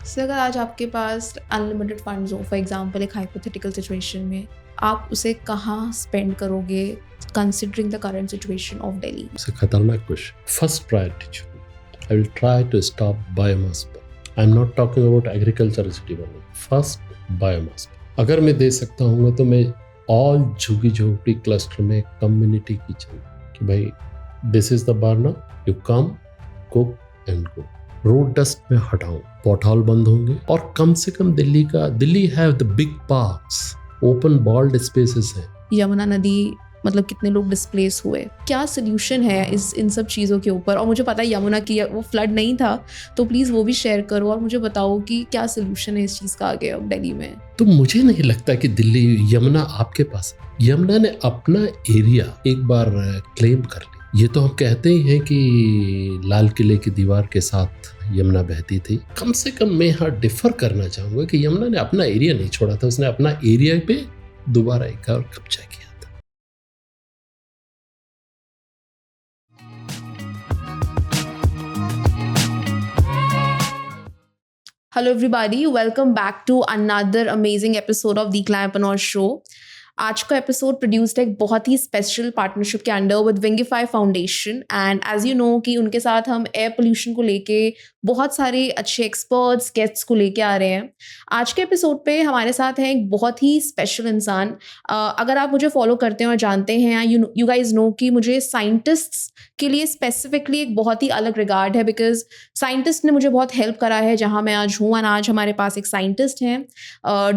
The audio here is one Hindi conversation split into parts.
सर अगर आज आपके पास अनलिमिटेड फंड्स हो, फॉर एग्जांपल एक हाइपोथेटिकल सिचुएशन में, आप उसे कहाँ स्पेंड करोगे considering the current situation of Delhi? It's a खतरनाक question. First priority, I will try to stop biomass burn. I'm not talking about agriculture only. First, biomass. अगर मैं दे सकता हूँ तो मैं ऑल झुग्गी झोपड़ी क्लस्टर में कम्युनिटी किचन कि भाई this is the burner, you come cook and go. Road dust में हटाऊं, पॉटहोल बंद होंगे और कम से कम Delhi have the big parks, open bold spaces हैं। यमुना नदी मतलब कितने लोग डिस्प्लेस हुए, क्या सोल्यूशन है इन सब चीज़ों के ऊपर? और मुझे पता है यमुना की वो फ्लड नहीं था, तो प्लीज़ वो भी शेयर करो और मुझे बताओ कि क्या सोल्यूशन है इस चीज़ का आगे अब दिल्ली में। तो मुझे नहीं लगता कि दिल्ली यमुना आपके पास है। यमुना ने अपना एरिया एक बार क्लेम कर लिया। ये तो हम कहते ही हैं कि लाल किले की दीवार के साथ यमुना बहती थी। कम से कम मैं यहाँ डिफर करना चाहूंगा कि यमुना ने अपना एरिया नहीं छोड़ा था, उसने अपना एरिया पे दोबारा एक और कब्जा किया। Hello everybody, welcome back to another amazing episode of The Clampreneur Show. आज का एपिसोड प्रोड्यूस्ड है एक बहुत ही स्पेशल पार्टनरशिप के under with Wingify foundation, and as you know कि उनके साथ हम एयर पोल्यूशन को लेके बहुत सारे अच्छे एक्सपर्ट्स गेस्ट्स को लेके आ रहे हैं। आज के एपिसोड पे हमारे साथ है एक बहुत ही स्पेशल इंसान। अगर आप मुझे फॉलो करते हैं और जानते हैं, यू गाइज नो कि मुझे साइंटिस्ट्स के लिए स्पेसिफिकली एक बहुत ही अलग रिगार्ड है, बिकॉज साइंटिस्ट ने मुझे बहुत हेल्प करा है जहाँ मैं आज हूँ। एंड आज हमारे पास एक साइंटिस्ट हैं,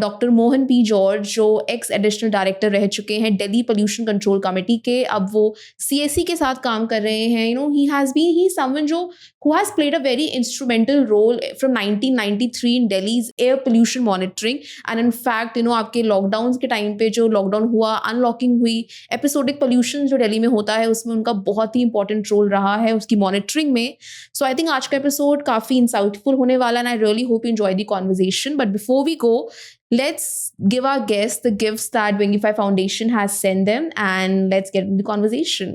डॉक्टर मोहन पी जॉर्ज, जो एक्स एडिशनल डायरेक्टर रह चुके हैं दिल्ली पोल्यूशन कंट्रोल कमेटी के। अब वो CSE के साथ काम कर रहे हैं। यू नो ही समवन जो who has played a very instrumental role from 1993 in Delhi's air pollution monitoring, and in fact आपके लॉकडाउन के टाइम पे जो लॉकडाउन हुआ, अनलॉकिंग हुई, एपिसोडिक पोल्यूशन जो दिल्ली में होता है उसमें उनका बहुत ही इंपॉर्टेंट रोल रहा है उसकी मॉनिटरिंग में। सो आई थिंक आज का एपिसोड काफ़ी इंसाइटफुल होने वाला, and I really hope you enjoy the conversation. But before we go, let's give our guests the gifts that Wingify Foundation has sent them, and let's get into the conversation.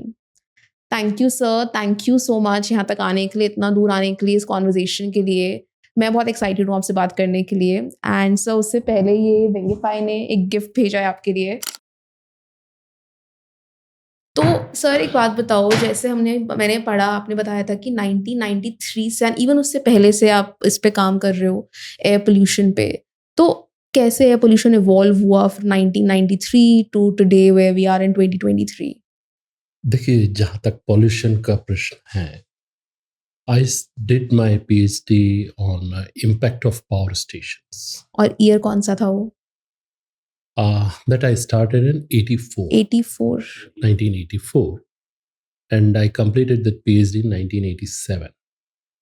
Thank you sir, thank you so much यहाँ तक आने के लिए, इतना दूर आने के लिए, इस कॉन्वर्जेशन के लिए। मैं बहुत एक्साइटेड हूँ आपसे बात करने के लिए। एंड सर उससे पहले ये विंगीफाई ने एक गिफ्ट भेजा है आपके लिए। तो सर एक बात बताओ, जैसे मैंने पढ़ा, आपने बताया था कि 1993 से एंड इवन उससे पहले से आप इस पे काम कर रहे हो एयर पोल्यूशन पे। तो कैसे एयर पोल्यूशन इवॉल्व हुआ from 1993 to today where we are in 2023? देखिए, जहाँ तक पॉल्यूशन का प्रश्न है, I did my PhD on impact of power stations. और ईयर कौन सा था वो? That I started in 1984, and I completed the PhD in 1987.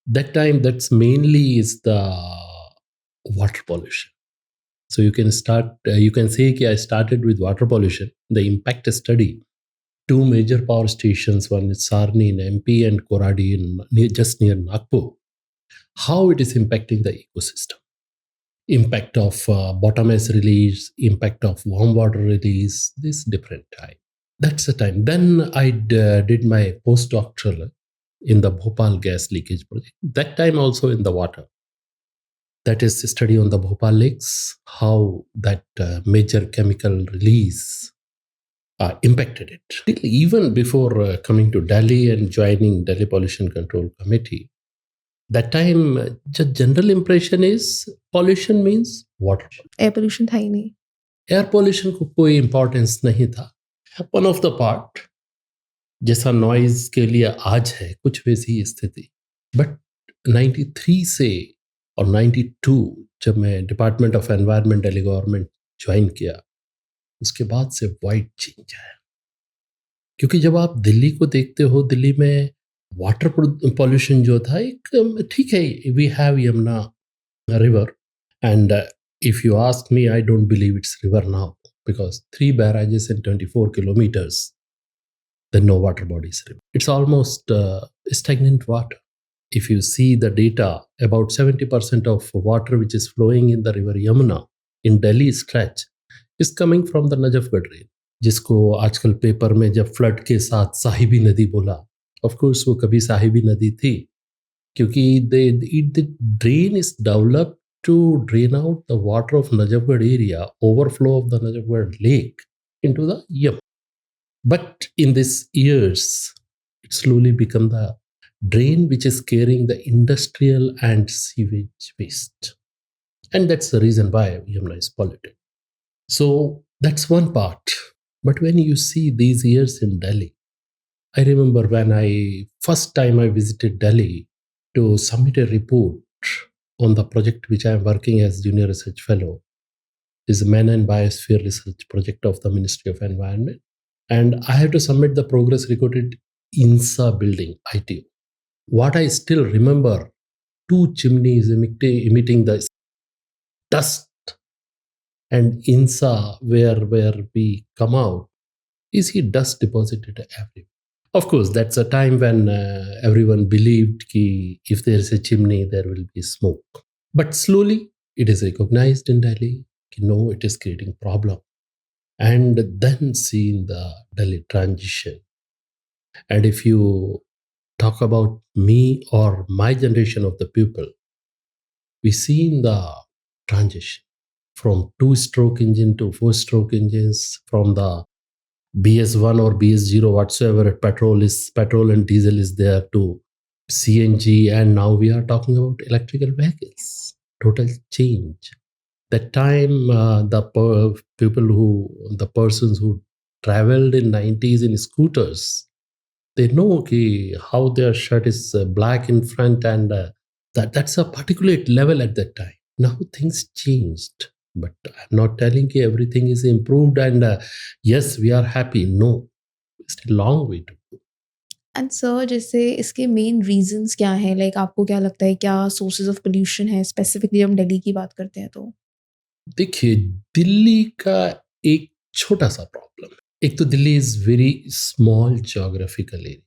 That time, that's mainly is the water pollution. So you can say that I started with water pollution, the impact study. Two major power stations, one is Sarni in MP and Koradi just near Nagpur. How it is impacting the ecosystem. Impact of bottom-ice release, impact of warm water release, this different time. That's the time. Then I did my postdoctoral in the Bhopal gas leakage project. That time also in the water. That is study on the Bhopal lakes, how that major chemical release impacted it. Even before coming to Delhi and joining Delhi Pollution Control Committee, that time the general impression is pollution means water. Air pollution था ही नहीं। एयर पोल्यूशन को कोई इम्पोर्टेंस नहीं था। वन ऑफ द पार्ट, जैसा नॉइज के लिए आज है कुछ वैसी स्थिति। बट 93 से और 92 जब मैं department of environment Delhi government join किया, उसके बाद से वाइड चेंज आया। क्योंकि जब आप दिल्ली को देखते हो, दिल्ली में वाटर पॉल्यूशन जो था एक ठीक है, we have Yamuna river, and if you ask me, I don't believe it's river now, because 3 barrages in 24 kilometers, then no water body is river. It's almost stagnant water. If you see the data, about 70% of water which is flowing in the river Yamuna in Delhi stretch is coming from the Najafgarh drain, जिसको आजकल पेपर में जब फ्लड के साथ साहिबी नदी बोला, ऑफ कोर्स वो कभी साहिबी नदी थी, क्योंकि the drain is developed to drain out the water of Najafgarh area, overflow of the Najafgarh lake into the Yam. But in these years, it slowly become the drain which is carrying the industrial and sewage waste. And that's the reason why Yamuna is polluted. So that's one part. But when you see these years in Delhi, I remember when first time I visited Delhi to submit a report on the project which I am working as junior research fellow. This is Man and Biosphere Research Project of the Ministry of Environment. And I have to submit the progress recorded INSA building, ITO. What I still remember, 2 chimneys emitting the dust, and INSA where we come out, is he dust deposited everywhere. Of course, that's a time when everyone believed that if there is a chimney, there will be smoke. But slowly, it is recognized in Delhi that no, it is creating problem. And then seeing the Delhi transition. And if you talk about me or my generation of the people, we see in the transition from 2-stroke engine to 4-stroke engines, from the BS1 or BS0, whatsoever petrol and diesel is there, to CNG, and now we are talking about electrical vehicles. Total change. That time, the persons who traveled in 90s in scooters, they know how their shirt is black in front, and that's a particulate level at that time. Now things changed. But I'm not telling you everything is improved and yes, we are happy. No, it's a long way to go. And sir जैसे इसके मेन रीजंस क्या हैं, लाइक आपको क्या लगता है क्या सोर्सेज ऑफ पोल्यूशन है, स्पेसिफिकली हम दिल्ली की बात करते हैं तो? देखिए, दिल्ली का एक छोटा सा प्रॉब्लम है. एक तो Delhi is very small geographical area,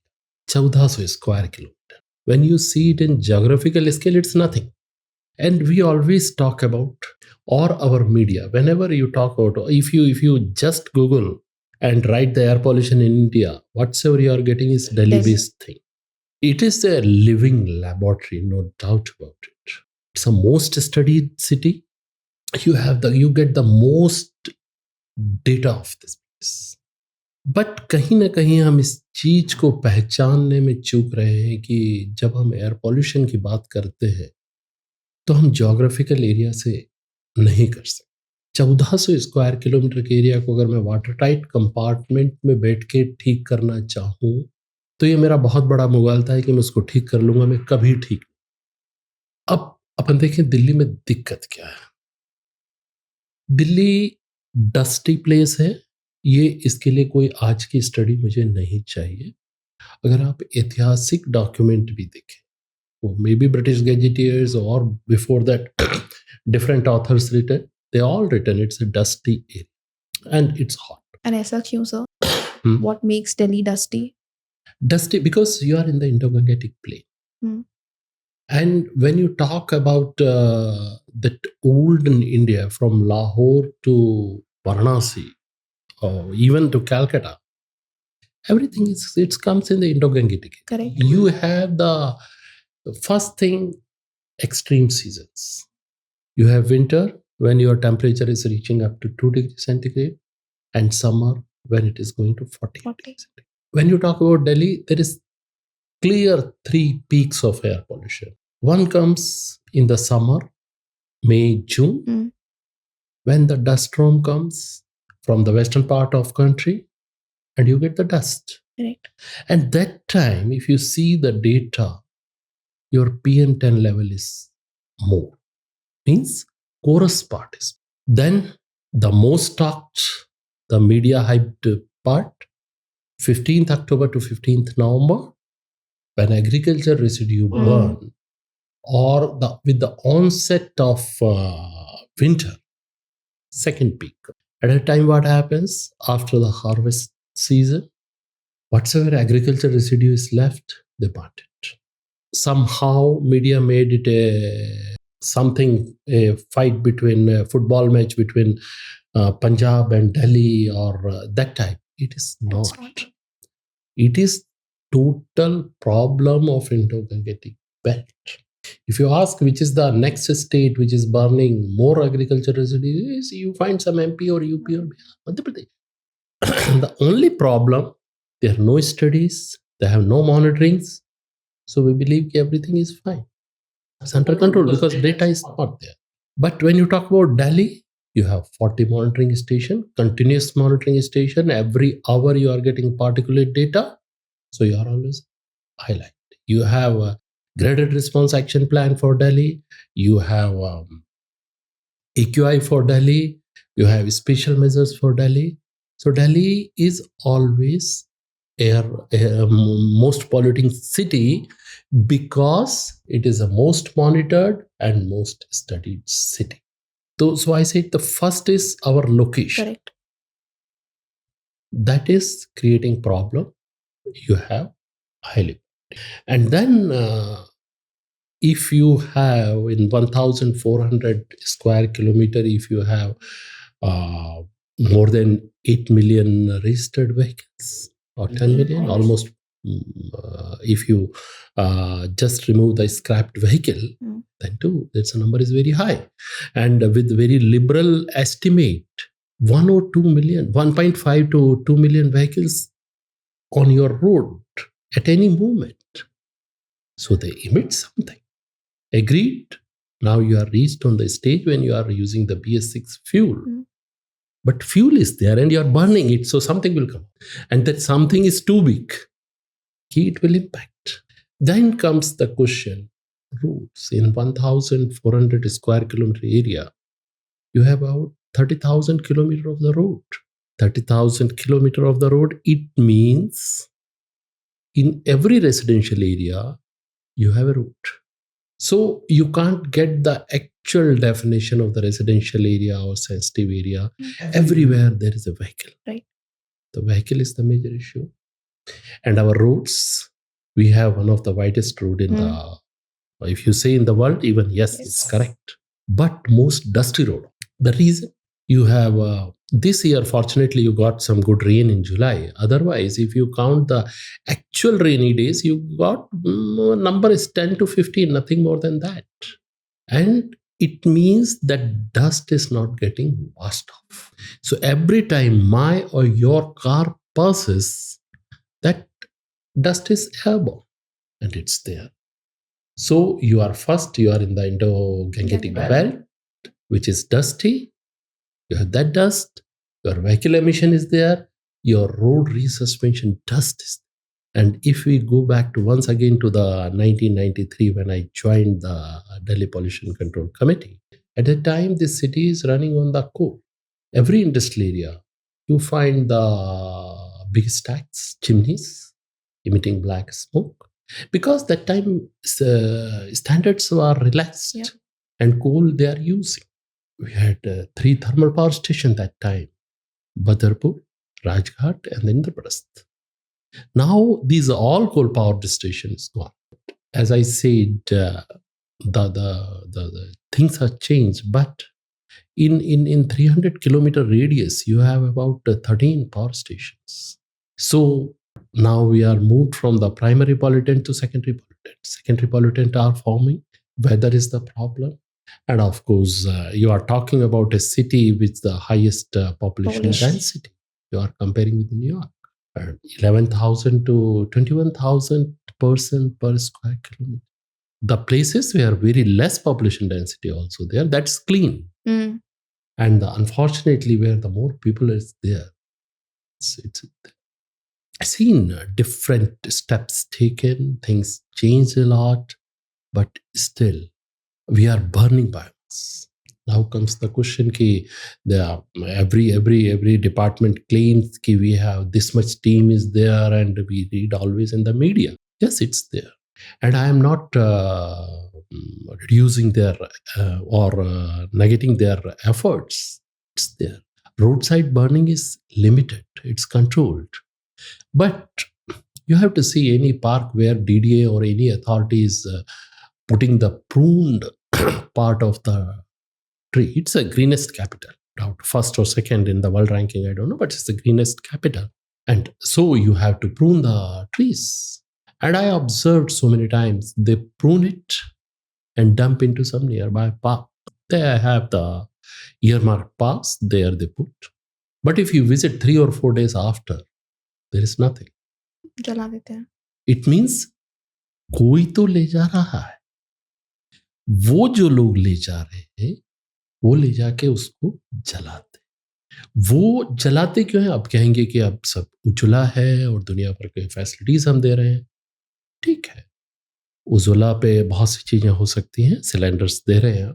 1400 square kilometre. When you see it in geographical scale, it's nothing. And we always talk about, or our media, whenever you talk about, if you just Google and write the air pollution in India, whatsoever you are getting is Delhi-based thing. It is a living laboratory, no doubt about it. It's a most studied city. You get the most data of this place. But कहीं ना कहीं हम इस चीज को पहचानने में चूक रहे हैं कि जब हम एयर पॉल्यूशन की बात करते हैं तो हम ज्योग्राफिकल एरिया से नहीं कर सकते. 1400 स्क्वायर किलोमीटर के एरिया को अगर मैं वाटर टाइट कंपार्टमेंट में बैठ के ठीक करना चाहूँ तो ये मेरा बहुत बड़ा मुगालता है कि मैं उसको ठीक कर लूँगा, मैं कभी ठीक नहीं. अब अपन देखें दिल्ली में दिक्कत क्या है. दिल्ली डस्टी प्लेस है, ये इसके लिए कोई आज की स्टडी मुझे नहीं चाहिए. अगर आप ऐतिहासिक डॉक्यूमेंट भी देखें, maybe British Gazetteers or before that different authors written, they all written it's a dusty area and it's hot. And ऐसा क्यों sir? What makes Delhi dusty? Dusty because you are in the Indo-Gangetic plain. And when you talk about that olden India from Lahore to Varanasi or even to Calcutta, everything it comes in the Indo-Gangetic. Correct. You have the first thing, extreme seasons. You have winter when your temperature is reaching up to 2 degrees centigrade and summer when it is going to 40 degrees centigrade. When you talk about Delhi, there is clear 3 peaks of air pollution. One comes in the summer, May, June, when the dust storm comes from the western part of country and you get the dust. Correct. And that time, if you see the data, your PM10 level is more. Means chorus part is. Then the most talked, the media hyped part, 15th October to 15th November, when agriculture residue burn, or with the onset of winter, second peak. At a time what happens after the harvest season, whatsoever agriculture residue is left, they burn it. Somehow media made it a fight between a football match between Punjab and Delhi or that type. It is not. It is total problem of Indo-Gangetic belt. If you ask which is the next state which is burning more agricultural residues, you find some MP or UP or Madhya Pradesh. The only problem, there are no studies, they have no monitorings, so we believe everything is fine. It's under control because data is not there. But when you talk about Delhi, you have 40 monitoring station, continuous monitoring station. Every hour you are getting particulate data, so you are always highlight. You have a graded response action plan for Delhi. You have AQI for Delhi. You have special measures for Delhi. So Delhi is always a most polluting city because it is the most monitored and most studied city. So I say the first is our location. Correct. That is creating problem. You have highly. And then if you have in 1,400 square kilometer, if you have more than 8 million registered vehicles or 10 million, almost if you just remove the scrapped vehicle, then too, that's a number is very high. And with very liberal estimate, 1 or 2 million, 1.5 to 2 million vehicles on your road at any moment. So they emit something. Agreed. Now you are reached on the stage when you are using the BS6 fuel. But fuel is there and you are burning it, so something will come. And that something is too big. It will impact. Then comes the question, roads. In 1,400 square kilometer area, you have about 30,000 kilometer of the road. 30,000 kilometer of the road, it means in every residential area, you have a road. So you can't get the actual definition of the residential area or sensitive area. Everywhere there is a vehicle. Right. The vehicle is the major issue. And our roads, we have one of the widest road in the, if you say in the world, even yes, it's correct. But most dusty road. The reason you have this year, fortunately, you got some good rain in July. Otherwise, if you count the actual rainy days, you got number is 10 to 15, nothing more than that. And it means that dust is not getting washed off. So every time my or your car passes, that dust is airborne and it's there. So you are in the Indo-Gangetic belt, which is dusty. You have that dust, your vehicle emission is there, your road resuspension dust is there. And if we go back to once again to the 1993 when I joined the Delhi Pollution Control Committee, at that time this city is running on the coal. Every industrial area, you find the big stacks, chimneys, emitting black smoke. Because that time standards were relaxed and coal they are using. We had 3 thermal power stations that time, Badarpur, Rajghat and Indraprasth. Now these are all coal power stations gone. As I said, the things have changed, but in 300 kilometer radius, you have about 13 power stations. So now we are moved from the primary pollutant to secondary pollutant. Secondary pollutant are forming. Weather is the problem. And of course, you are talking about a city with the highest population density. You are comparing with New York. 11,000 to 21,000 person per square kilometer. The places where very less population density also there, that's clean. And unfortunately, where the more people is there, I've seen different steps taken, things changed a lot, but still, we are burning biomass. Now comes the question ki every department claims ki we have this much steam is there and we read always in the media. Yes, it's there. And I am not reducing their or negating their efforts. It's there. Roadside burning is limited. It's controlled. But you have to see any park where DDA or any authority is putting the pruned part of the tree. It's the greenest capital. First or second in the world ranking, I don't know, but it's the greenest capital. And so you have to prune the trees. And I observed so many times, they prune it and dump into some nearby park. They have the earmarked parks, there they put. But if you visit 3 or 4 days after, there is nothing. जला देते हैं. It means कोई तो ले जा रहा है. वो जो लोग ले जा रहे हैं, वो ले जाके उसको जलाते. वो जलाते क्यों हैं? अब कहेंगे कि अब सब उजला है और दुनिया भर के फैसिलिटीज हम दे रहे हैं. ठीक है, उजला पे बहुत सी चीजें हो सकती हैं, सिलेंडर्स दे रहे हैं,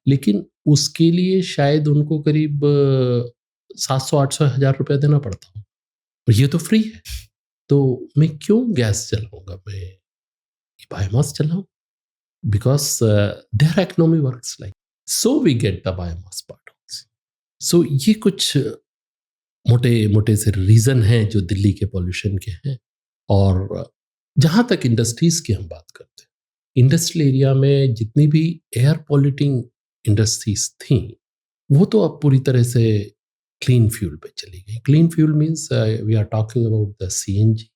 लेकिन उसके लिए शायद उनको करीब 700-800 हज़ार रुपया देना पड़ता हो, और ये तो फ्री है. तो मैं क्यों गैस जलाऊंगा? मैं बायोमास जलाऊं? Because their economy works like so we get the biomass part also. So ये कुछ मोटे मोटे से रीजन हैं जो दिल्ली के पॉल्यूशन के हैं. और जहां तक इंडस्ट्रीज की हम बात करते हैं, इंडस्ट्रियल एरिया में जितनी भी एयर पॉल्यूटिंग इंडस्ट्रीज थी, वो तो अब पूरी तरह से क्लीन फ्यूल पे चली गई. Clean fuel means we are talking about the CNG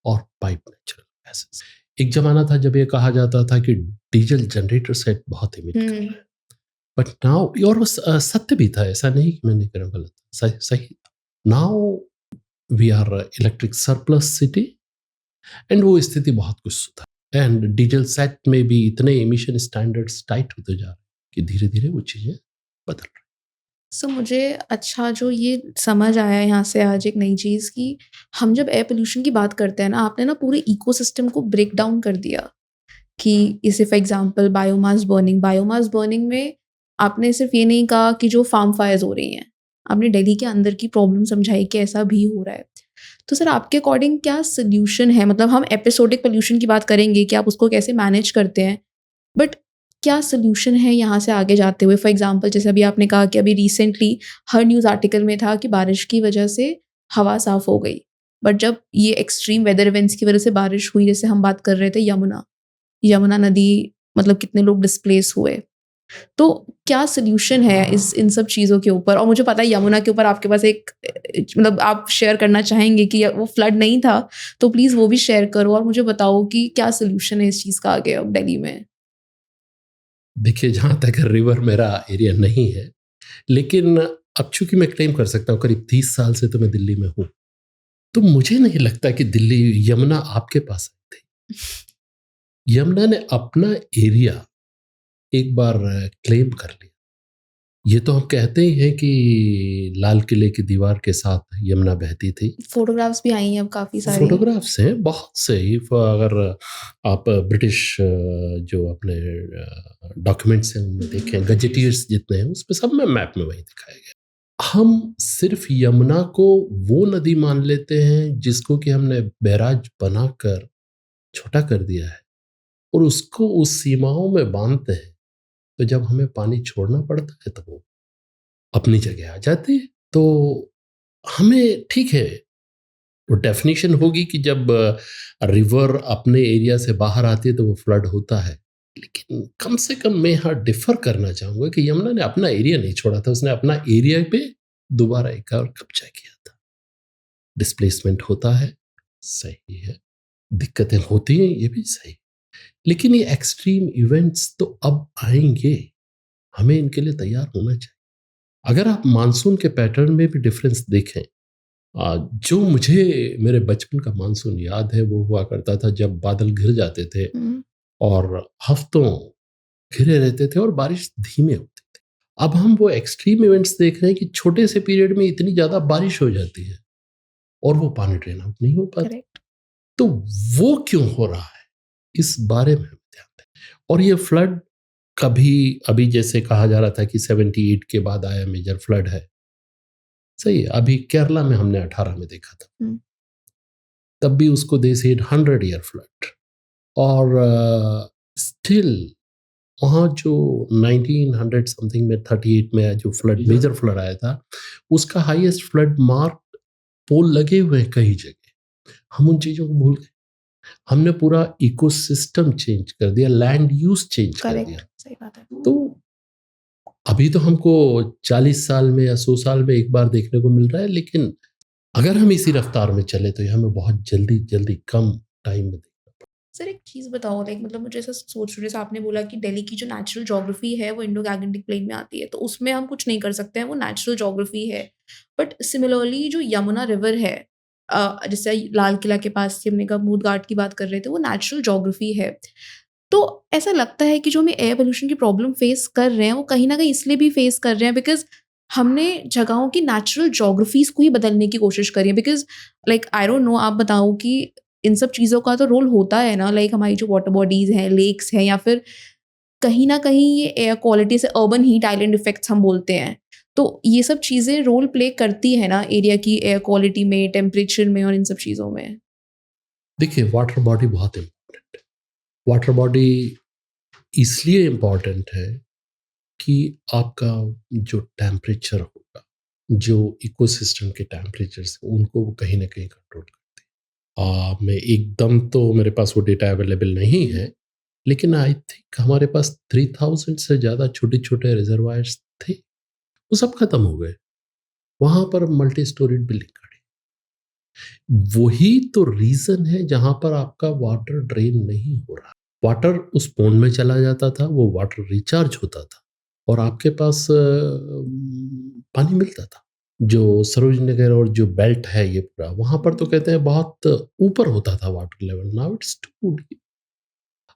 और पाइप नेचुरल गैसेस. एक जमाना था जब ये कहा जाता था कि डीजल जनरेटर सेट बहुत इमिट कर रहा है, बट नाउ, और वो सत्य भी था, ऐसा नहीं कि मैंने कहा गलत, सही. Now we are electric surplus city, and वो स्थिति बहुत कुछ सुधार. एंड डीजल सेट में भी इतने एमिशन स्टैंडर्ड्स टाइट होते जा रहे हैं कि धीरे धीरे वो चीज़ें बदल रही. सो मुझे अच्छा जो ये समझ आया यहाँ से आज एक नई चीज़ कि हम जब एयर पोल्यूशन की बात करते हैं ना, आपने ना पूरे इकोसिस्टम को ब्रेक डाउन कर दिया कि इसे फॉर एग्जांपल बायोमास बर्निंग में आपने सिर्फ ये नहीं कहा कि जो फार्म फायर्स हो रही हैं, आपने दिल्ली के अंदर की प्रॉब्लम समझाई कि ऐसा भी हो रहा है. तो सर आपके अकॉर्डिंग क्या सोल्यूशन है? मतलब हम एपिसोडिक पोल्यूशन की बात करेंगे कि आप उसको कैसे मैनेज करते हैं, बट क्या सोल्यूशन है यहाँ से आगे जाते हुए? फॉर एग्जांपल जैसे अभी आपने कहा कि अभी रिसेंटली हर न्यूज़ आर्टिकल में था कि बारिश की वजह से हवा साफ़ हो गई, बट जब ये एक्सट्रीम वेदर इवेंट्स की वजह से बारिश हुई, जैसे हम बात कर रहे थे यमुना नदी, मतलब कितने लोग डिस्प्लेस हुए. तो क्या सोल्यूशन है इन सब चीज़ों के ऊपर? और मुझे पता है यमुना के ऊपर आपके पास एक मतलब आप शेयर करना चाहेंगे कि वो फ्लड नहीं था, तो प्लीज़ वो भी शेयर करो और मुझे बताओ कि क्या सोल्यूशन है इस चीज़ का आगे अब दिल्ली में? देखिए, जहाँ तक रिवर मेरा एरिया नहीं है, लेकिन अब चूंकि मैं क्लेम कर सकता हूँ करीब 30 साल से तो मैं दिल्ली में हूँ, तो मुझे नहीं लगता कि दिल्ली यमुना आपके पास आई थी. यमुना ने अपना एरिया एक बार क्लेम कर लिया. ये तो हम कहते ही हैं कि लाल किले की दीवार के साथ यमुना बहती थी. फोटोग्राफ्स भी आई हैं अब काफ़ी सारी. फोटोग्राफ्स हैं बहुत से. अगर आप ब्रिटिश जो अपने डॉक्यूमेंट्स हैं उनमें देखें, गजेटियर्स जितने हैं उसमें सब में मैप में वही दिखाया गया. हम सिर्फ यमुना को वो नदी मान लेते हैं जिसको कि हमने बैराज बनाकर छोटा कर दिया है, और उसको उस सीमाओं में बांधते हैं, तो जब हमें पानी छोड़ना पड़ता है तो वो अपनी जगह आ जाती है. तो हमें ठीक है, वो डेफिनेशन होगी कि जब रिवर अपने एरिया से बाहर आती है तो वो फ्लड होता है, लेकिन कम से कम मैं यहाँ डिफर करना चाहूँगा कि यमुना ने अपना एरिया नहीं छोड़ा था, उसने अपना एरिया पे दोबारा एक और कब्जा किया था. डिस्प्लेसमेंट होता है, सही है, दिक्कतें होती हैं, ये भी सही, लेकिन ये एक्सट्रीम इवेंट्स तो अब आएंगे, हमें इनके लिए तैयार होना चाहिए. अगर आप मानसून के पैटर्न में भी डिफरेंस देखें, जो मुझे मेरे बचपन का मानसून याद है वो हुआ करता था जब बादल घिर जाते थे और हफ्तों घिरे रहते थे और बारिश धीमे होती थी. अब हम वो एक्सट्रीम इवेंट्स देख रहे हैं कि छोटे से पीरियड में इतनी ज्यादा बारिश हो जाती है और वो पानी ड्रेन आउट नहीं हो पाता. तो वो क्यों हो रहा है, इस बारे में हम ध्यान दें. और ये फ्लड कभी अभी जैसे कहा जा रहा था कि 78 के बाद आया मेजर फ्लड है, सही है. अभी केरला में हमने 18 में देखा था, तब भी उसको दे सेड 100 ईयर फ्लड. और स्टिल वहाँ जो 1900 समथिंग में 38 में जो फ्लड मेजर फ्लड आया था, उसका हाईएस्ट फ्लड मार्क पोल लगे हुए हैं कई जगह. हम उन चीज़ों को भूल गए. हमने पूरा इकोसिस्टम चेंज कर दिया, लैंड यूज चेंज कर दिया. सही बात है. तो अभी तो हमको 40 साल में या 100 साल में एक बार देखने को मिल रहा है, लेकिन अगर हम इसी रफ्तार में चले तो ये हमें बहुत जल्दी कम टाइम में देखना पड़ेगा. सर एक चीज़ बताओ, लाइक मतलब मुझे ऐसा सोच रही हूँ, जैसे आपने बोला कि दिल्ली की जो नेचुरल ज्योग्राफी है वो इंडो गैंजेटिक प्लेन में आती है, तो उसमें हम कुछ नहीं कर सकते हैं, वो नेचुरल ज्योग्राफी है। बट सिमिलरली जो यमुना रिवर है, जैसे लाल किला के पास से हमने कहा घाट की बात कर रहे थे, वो नेचुरल ज्योग्राफी है। तो ऐसा लगता है कि जो हम एयर पोल्यूशन की प्रॉब्लम फेस कर रहे हैं, वो कहीं न कहीं इसलिए भी फेस कर रहे हैं बिकॉज़ हमने जगहों की नेचुरल ज्योग्राफीज़ को ही बदलने की कोशिश करी है। Because like I don't know, आप बताओ कि इन सब चीज़ों का तो रोल होता है ना, लाइक हमारी जो वाटर बॉडीज़ हैं, लेक्स हैं, या फिर कहीं न कहीं ये एयर क्वालिटी से अर्बन हीट आइलैंड इफ़ेक्ट्स हम बोलते हैं। तो ये सब चीज़ें रोल प्ले करती है ना एरिया की एयर क्वालिटी में, टेम्परेचर में और इन सब चीज़ों में। देखिए, वाटर बॉडी बहुत इम्पोर्टेंट है। वाटर बॉडी इसलिए इम्पोर्टेंट है कि आपका जो टेम्परेचर होगा, जो इकोसिस्टम के टेम्परेचर्स उनको वो कहीं न कहीं कंट्रोल करते हैं। मैं एकदम तो मेरे पास वो डेटा अवेलेबल नहीं है, लेकिन आई थिंक हमारे पास 3000 से ज़्यादा छोटे-छोटे रिजर्वायर्स थे, वो सब खत्म हो गए। वहाँ पर मल्टी स्टोरीड बिल्डिंग खड़ी। वही तो रीज़न है जहाँ पर आपका वाटर ड्रेन नहीं हो रहा। वाटर उस पॉन्ड में चला जाता था, वो वाटर रिचार्ज होता था और आपके पास पानी मिलता था। जो सरोज नगर और जो बेल्ट है ये पूरा, वहाँ पर तो कहते हैं बहुत ऊपर होता था water level, now it's too deep.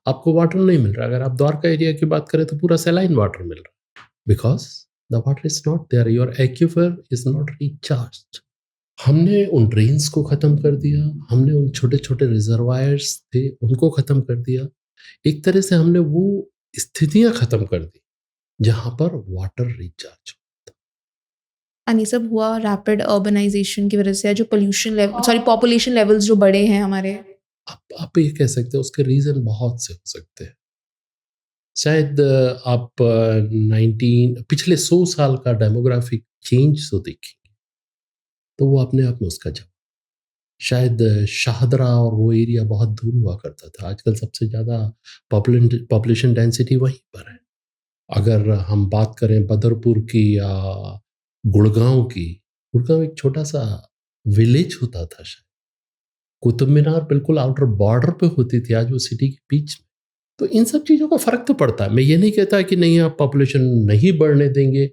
आपको वाटर नहीं मिल रहा। अगर आप द्वारका एरिया की बात करें तो पूरा सैलाइन वाटर मिल रहा है, because the water is not there, your aquifer is not recharged. हमने उन ड्रेन्स को ख़त्म कर दिया, हमने उन छोटे-छोटे रिज़र्वायर्स थे, उनको ख़त्म कर दिया। एक तरह से हमने वो स्थितियाँ ख़त्म कर दी, जहाँ पर वाटर रिचार्ज। एंड ये सब हुआ रैपिड अर्बनाइज़ेशन की वज़ह से, जो पोल्यूशन सॉरी पॉपुलेशन लेवल्स जो बढ़े हैं हमारे। आप ये कह सकते हो उसके रीज़न बहुत से हो सकते हैं। शायद आप 19 पिछले 100 साल का डेमोग्राफिक चेंज तो देखेंगे, तो वो अपने आप में उसका जवाब। शायद शाहदरा और वो एरिया बहुत दूर हुआ करता था, आजकल सबसे ज़्यादा पॉपुलेशन डेंसिटी वहीं पर है। अगर हम बात करें बदरपुर की या गुड़गांव की, गुड़गांव एक छोटा-सा विलेज होता था शायद। कुतुब मीनार बिल्कुल आउटर बॉर्डर पे होती थी, आज वो सिटी के बीच में। तो इन सब चीज़ों का फ़र्क तो पड़ता है। मैं ये नहीं कहता कि नहीं आप पॉपुलेशन नहीं बढ़ने देंगे,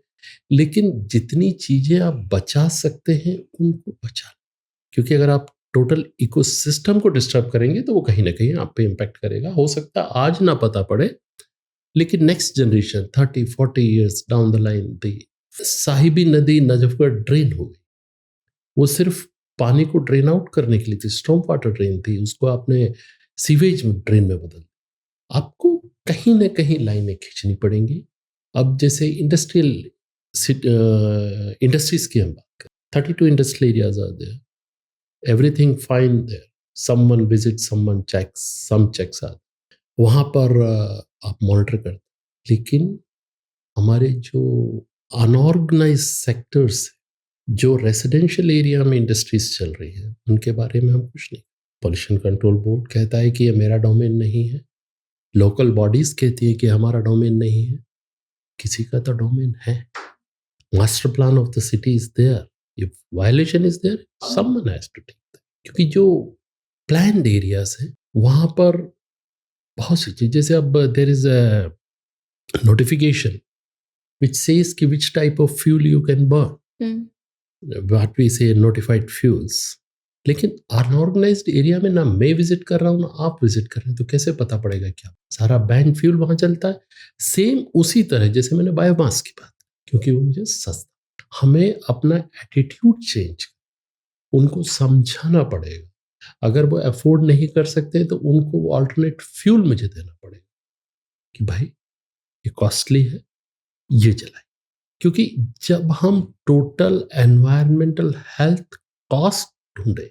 लेकिन जितनी चीज़ें आप बचा सकते हैं, उनको बचा। क्योंकि अगर आप टोटल इकोसिस्टम को डिस्टर्ब करेंगे, तो वो कहीं न कहीं आप पे इम्पैक्ट करेगा। हो सकता है आज ना पता पड़े, लेकिन next generation 30-40 years down the line the Sahibi नदी नजफगढ़ ड्रेन हो गई। वो सिर्फ पानी को ड्रेन आउट करने के लिए थी, स्टॉर्म वाटर ड्रेन थी, उसको आपने सीवेज ड्रेन में बदल दिया। आपको कहीं न कहीं लाइनें खींचनी पड़ेंगी। अब जैसे इंडस्ट्रीज़ की हम बात करें, 32 industrial areas are there, everything fine there, someone visit, someone checks, some checks are, वहाँ पर आप मॉनिटर करते हैं। लेकिन हमारे जो अनऑर्गेनाइज्ड सेक्टर्स, जो रेसिडेंशियल एरिया में इंडस्ट्रीज चल रही हैं, उनके बारे में हम कुछ नहीं। पॉल्यूशन कंट्रोल बोर्ड कहता है कि ये मेरा डोमेन नहीं है, लोकल बॉडीज कहती है कि हमारा डोमेन नहीं है, किसी का तो डोमेन है। Master plan of the city is there, if violation is there, someone has to take that. क्योंकि जो प्लान्ड एरियाज हैं वहां पर बहुत सी चीज, जैसे अब there is a notification which says कि which type of fuel you can burn, what we say notified fuels। लेकिन अनऑर्गेनाइज्ड एरिया में ना मैं विजिट कर रहा हूँ ना आप विजिट कर रहे हैं, तो कैसे पता पड़ेगा क्या सारा बैन फ्यूल वहां चलता है। सेम उसी तरह जैसे मैंने बायोमास की बात, क्योंकि वो मुझे सस्ता, हमें अपना एटीट्यूड चेंज, उनको समझाना पड़ेगा। अगर वो अफोर्ड नहीं कर सकते तो उनको ऑल्टरनेट फ्यूल मुझे देना पड़ेगा कि भाई ये कॉस्टली है, ये चलाए। क्योंकि जब हम टोटल एनवायरमेंटल हेल्थ कॉस्ट ढूंढे,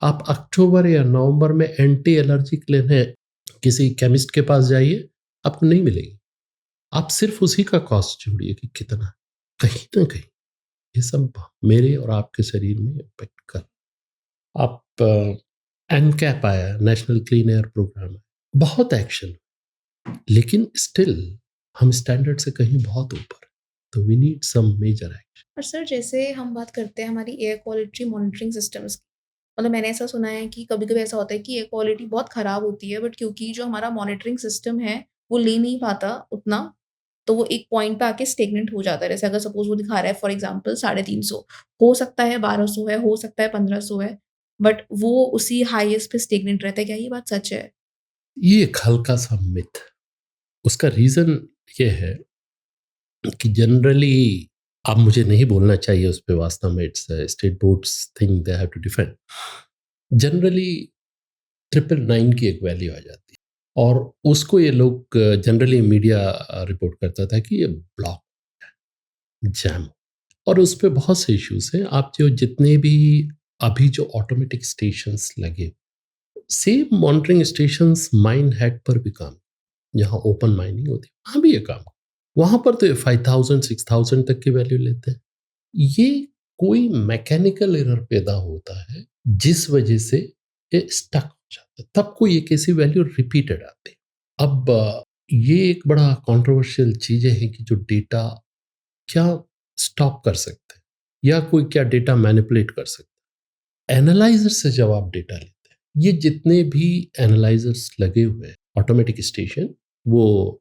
आप अक्टूबर या नवंबर में एंटी एलर्जिक लेने किसी केमिस्ट के पास जाइए, आपको नहीं मिलेगी। आप सिर्फ उसी का कॉस्ट जोड़िए कि कितना है। कहीं ना कहीं ये सब मेरे और आपके शरीर में इम्पेक्ट कर। आप एनकैप आया, नेशनल क्लीन एयर प्रोग्राम है, बहुत एक्शन, लेकिन स्टिल हम स्टैंडर्ड से कहीं बहुत ऊपर, तो we need some major action. और सर जैसे हम बात करते हैं हमारी एयर क्वालिटी मॉनिटरिंग सिस्टम्स की, मतलब मैंने ऐसा सुना है कि कभी-कभी ऐसा होता है कि एयर क्वालिटी बहुत खराब होती है, बट क्योंकि जो हमारा मॉनिटरिंग सिस्टम है, वो ले नहीं पाता उतना, तो वो एक पॉइंट पे आके स्टेगनेंट हो जाता है। जैसे अगर सपोज़ वो दिखा रहा है फॉर एग्ज़ाम्पल 350, हो सकता है 1200 है, हो सकता है 1500 है, बट वो उसी हाईएस्ट पे स्टेगनेंट रहता है। क्या ये बात सच है? ये एक हल्का सा मिथ। उसका रीजन ये है कि जनरली, अब मुझे नहीं बोलना चाहिए उस पे, वास्तव में it's state boards thing, they have to defend. Generally 999 की एक वैल्यू आ जाती है और उसको ये लोग जनरली मीडिया रिपोर्ट करता था कि ये ब्लॉक जैम, और उस पे बहुत से इश्यूज हैं। आप जो जितने भी अभी जो ऑटोमेटिक स्टेशंस लगे, same monitoring stations mine head पर भी काम, जहाँ ओपन माइनिंग होती है वहाँ भी ये काम, वहाँ पर तो 5000 6000 तक की वैल्यू लेते हैं। ये कोई मैकेनिकल एरर पैदा होता है जिस वजह से ये स्टक हो जाता है, तब कोई एक ऐसी वैल्यू रिपीटेड आती है। अब ये एक बड़ा कंट्रोवर्शियल चीज़ें हैं कि जो डेटा क्या स्टॉप कर सकते हैं या कोई क्या डेटा मैनिपुलेट कर सकते हैं। एनालाइजर से जब आप डेटा लेते हैं, ये जितने भी एनालाइजर्स लगे हुए हैं ऑटोमेटिक स्टेशन, वो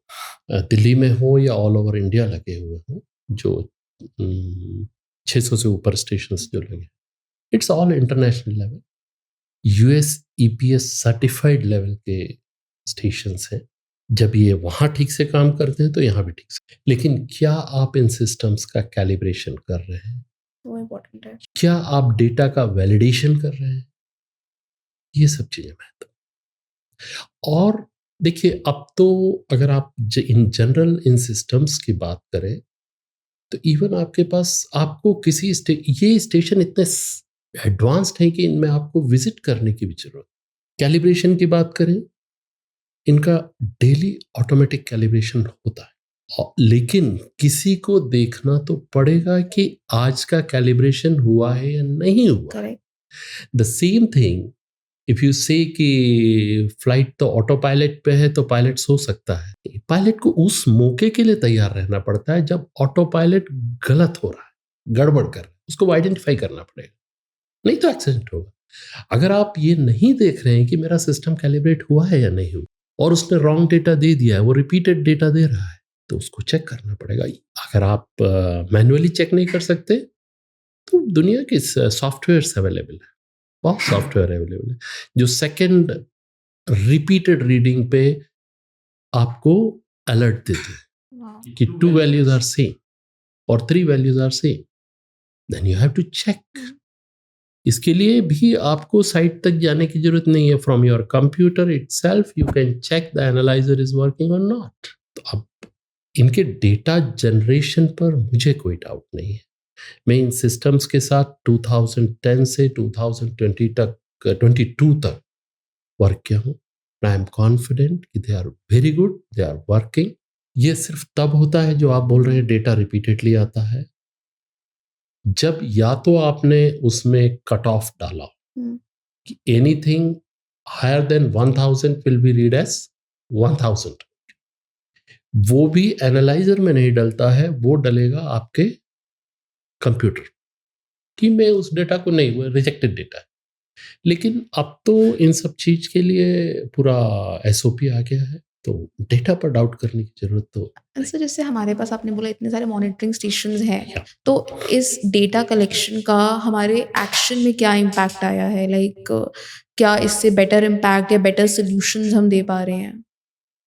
दिल्ली में हो या ऑल ओवर इंडिया लगे हुए हो, जो 600 से ऊपर स्टेशन जो लगे, it's all international level, US EPS certified level के स्टेशंस हैं। जब ये वहाँ ठीक से काम करते हैं तो यहाँ भी ठीक से, लेकिन क्या आप इन सिस्टम्स का कैलिब्रेशन कर रहे हैं? वो इम्पोर्टेंट है। क्या आप डेटा का वैलिडेशन कर रहे हैं? ये सब चीज़ें महत्व। और देखिए, अब तो अगर आप इन जनरल इन सिस्टम्स की बात करें तो इवन आपके पास, आपको किसी ये स्टेशन इतने एडवांस्ड है कि इनमें आपको विजिट करने की भी जरूरत। कैलिब्रेशन की बात करें, इनका डेली ऑटोमेटिक कैलिब्रेशन होता है, लेकिन किसी को देखना तो पड़ेगा कि आज का कैलिब्रेशन हुआ है या नहीं हुआ। Correct. The same thing if you से कि फ्लाइट तो ऑटो पायलट पे है तो पायलट सो सकता है, पायलट को उस मौके के लिए तैयार रहना पड़ता है जब ऑटो पायलट गलत हो रहा है, गड़बड़ कर रहा है, उसको आइडेंटिफाई करना पड़ेगा, नहीं तो एक्सीडेंट होगा। अगर आप ये नहीं देख रहे हैं कि मेरा सिस्टम कैलिब्रेट हुआ है या नहीं हुआ और उसने रॉन्ग डेटा दे दिया है, वो रिपीटेड डेटा दे रहा है, तो उसको चेक करना पड़ेगा। अगर आप मैन्युअली चेक नहीं कर सकते तो दुनिया के सॉफ्टवेयर अवेलेबल है, बहुत सॉफ्टवेयर अवेलेबल है जो सेकंड रिपीटेड रीडिंग पे आपको अलर्ट देते हैं कि 2 वैल्यूज आर सेम और 3 values are same, then you have to check. इसके लिए भी आपको साइट तक जाने की जरूरत नहीं है, from your computer itself you can check the analyser is working और नॉट। तो अब इनके डेटा जनरेशन पर मुझे कोई डाउट नहीं है। मैं इन सिस्टम्स के साथ 2010 से 2022 तक वर्क किया हूँ। आई एम कॉन्फिडेंट कि they are very good, they are working. ये सिर्फ तब होता है जो आप बोल रहे हैं डेटा रिपीटेडली आता है, जब या तो आपने उसमें कट ऑफ डाला कि anything higher than 1000 will be read as 1000, वो भी एनालाइजर में नहीं डलता है, वो डलेगा आपके कंप्यूटर कि मैं उस डेटा को नहीं, वो रिजेक्टेड डेटा है। लेकिन अब तो इन सब चीज के लिए पूरा एसओपी आ गया है, तो डेटा पर डाउट करने की जरूरत तो सर जैसे हमारे पास आपने बोला इतने सारे मॉनिटरिंग स्टेशंस हैं, तो इस डेटा कलेक्शन का हमारे एक्शन में क्या इम्पैक्ट आया है? लाइक क्या इससे बेटर इम्पैक्ट या बेटर सॉल्यूशंस हम दे पा रहे हैं?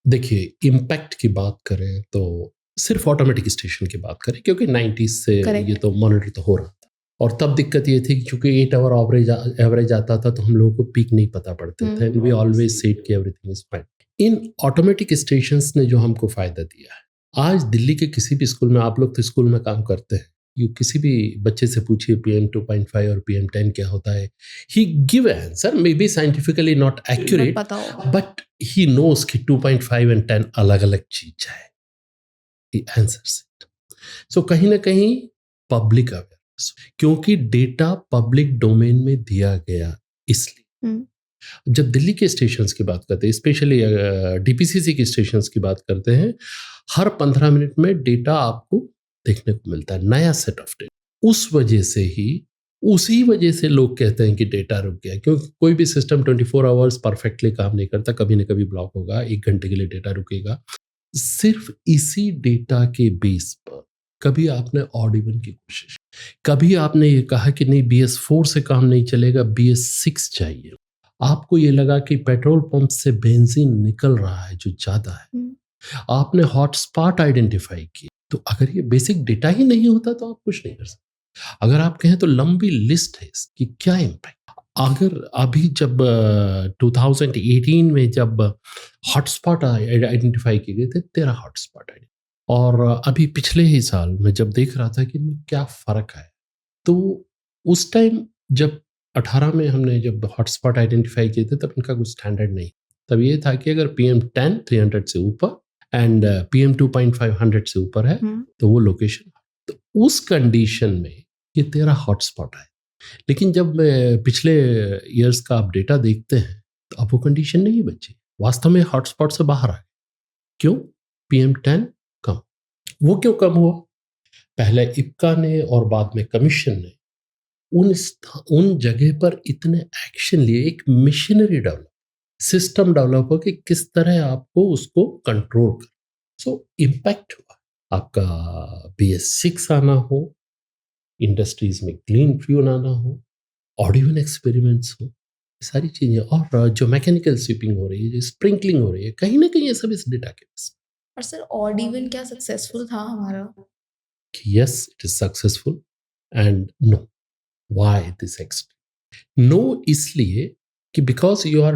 देखिए, इम्पैक्ट की बात करें तो सिर्फ ऑटोमेटिक स्टेशन की बात करें, क्योंकि 90s से Correct. ये तो मॉनिटर तो हो रहा था, और तब दिक्कत ये थी कि चूंकि 8 आवर एवरेज आता था तो हम लोगों को पीक नहीं पता पड़ते थे, वी ऑलवेज सेड कि everything is fine. In automatic stations ने जो हमको फायदा दिया है, आज दिल्ली के किसी भी स्कूल में, आप लोग तो स्कूल में काम करते हैं, यू किसी भी बच्चे से पूछिए PM 2.5 और PM 10 क्या होता है, he give answer, may be scientifically not accurate, पता हो बट ही नोस कि 2.5 एंड 10 अलग अलग चीज है, ही आंसर्स इट। सो कहीं ना कहीं पब्लिक अवेयरनेस, क्योंकि डेटा पब्लिक डोमेन में दिया गया, इसलिए जब दिल्ली के स्टेशंस की बात करते हैं, स्पेशली DPCC के स्टेशंस की बात करते हैं, हर 15 मिनट में डेटा आपको देखने को मिलता है, नया सेट ऑफ डेटा। उस वजह से ही उसी वजह से लोग कहते हैं कि डेटा रुक गया, क्योंकि कोई भी सिस्टम 24 आवर्स परफेक्टली काम नहीं करता, कभी ना कभी ब्लॉक होगा, 1 घंटे के लिए डेटा रुकेगा। सिर्फ इसी डेटा के बेस पर कभी आपने ऑडिबल की कोशिश, कभी आपने ये कहा कि नहीं BS4 से काम नहीं चलेगा, BS6 चाहिए, आपको ये लगा कि पेट्रोल पंप से बेंजीन निकल रहा है जो ज्यादा है, आपने हॉटस्पॉट आइडेंटिफाई किए, तो अगर ये बेसिक डेटा ही नहीं होता तो आप कुछ नहीं कर सकते। अगर आप कहें तो लंबी लिस्ट है इसकी, क्या इम्पैक्ट। अगर अभी जब 2018 में जब हॉटस्पॉट आइडेंटिफाई किए गए थे, 13 हॉटस्पॉट आइडेंटिफाई, और अभी पिछले ही साल मैं जब देख रहा था कि इनमें क्या फ़र्क है, तो उस टाइम जब 18 में हमने जब हॉटस्पॉट आइडेंटिफाई किए थे, तब इनका कुछ स्टैंडर्ड नहीं, तब ये था कि अगर PM10 300 से ऊपर एंड PM2.5 100 से ऊपर है तो वो लोकेशन। तो उस कंडीशन में ये 13 हॉटस्पॉट है। लेकिन जब पिछले ईयर्स का आप डेटा देखते हैं तो अब वो कंडीशन नहीं बची, वास्तव में हॉटस्पॉट से बाहर आ गए। क्यों? PM10 कम। वो क्यों कम हुआ? पहले इप्का ने और बाद में कमीशन ने उन जगह पर इतने एक्शन लिए, एक मिशनरी डेवलप, सिस्टम डेवलप हो कि किस तरह आपको उसको कंट्रोल कर। सो इम्पैक्ट हुआ, आपका BS6 आना हो, इंडस्ट्रीज में क्लीन फ्यूल आना हो, ऑडिबल एक्सपेरिमेंट्स हो, सारी चीजें, और जो मैकेनिकल स्वीपिंग हो रही है, जो स्प्रिंकलिंग हो रही है, कहीं ना कहीं ये सब इस डेटा के बस। और सर ऑडिबल क्या सक्सेसफुल था हमारा? Yes, it is successful and no. Why this extreme? No इसलिए कि because you are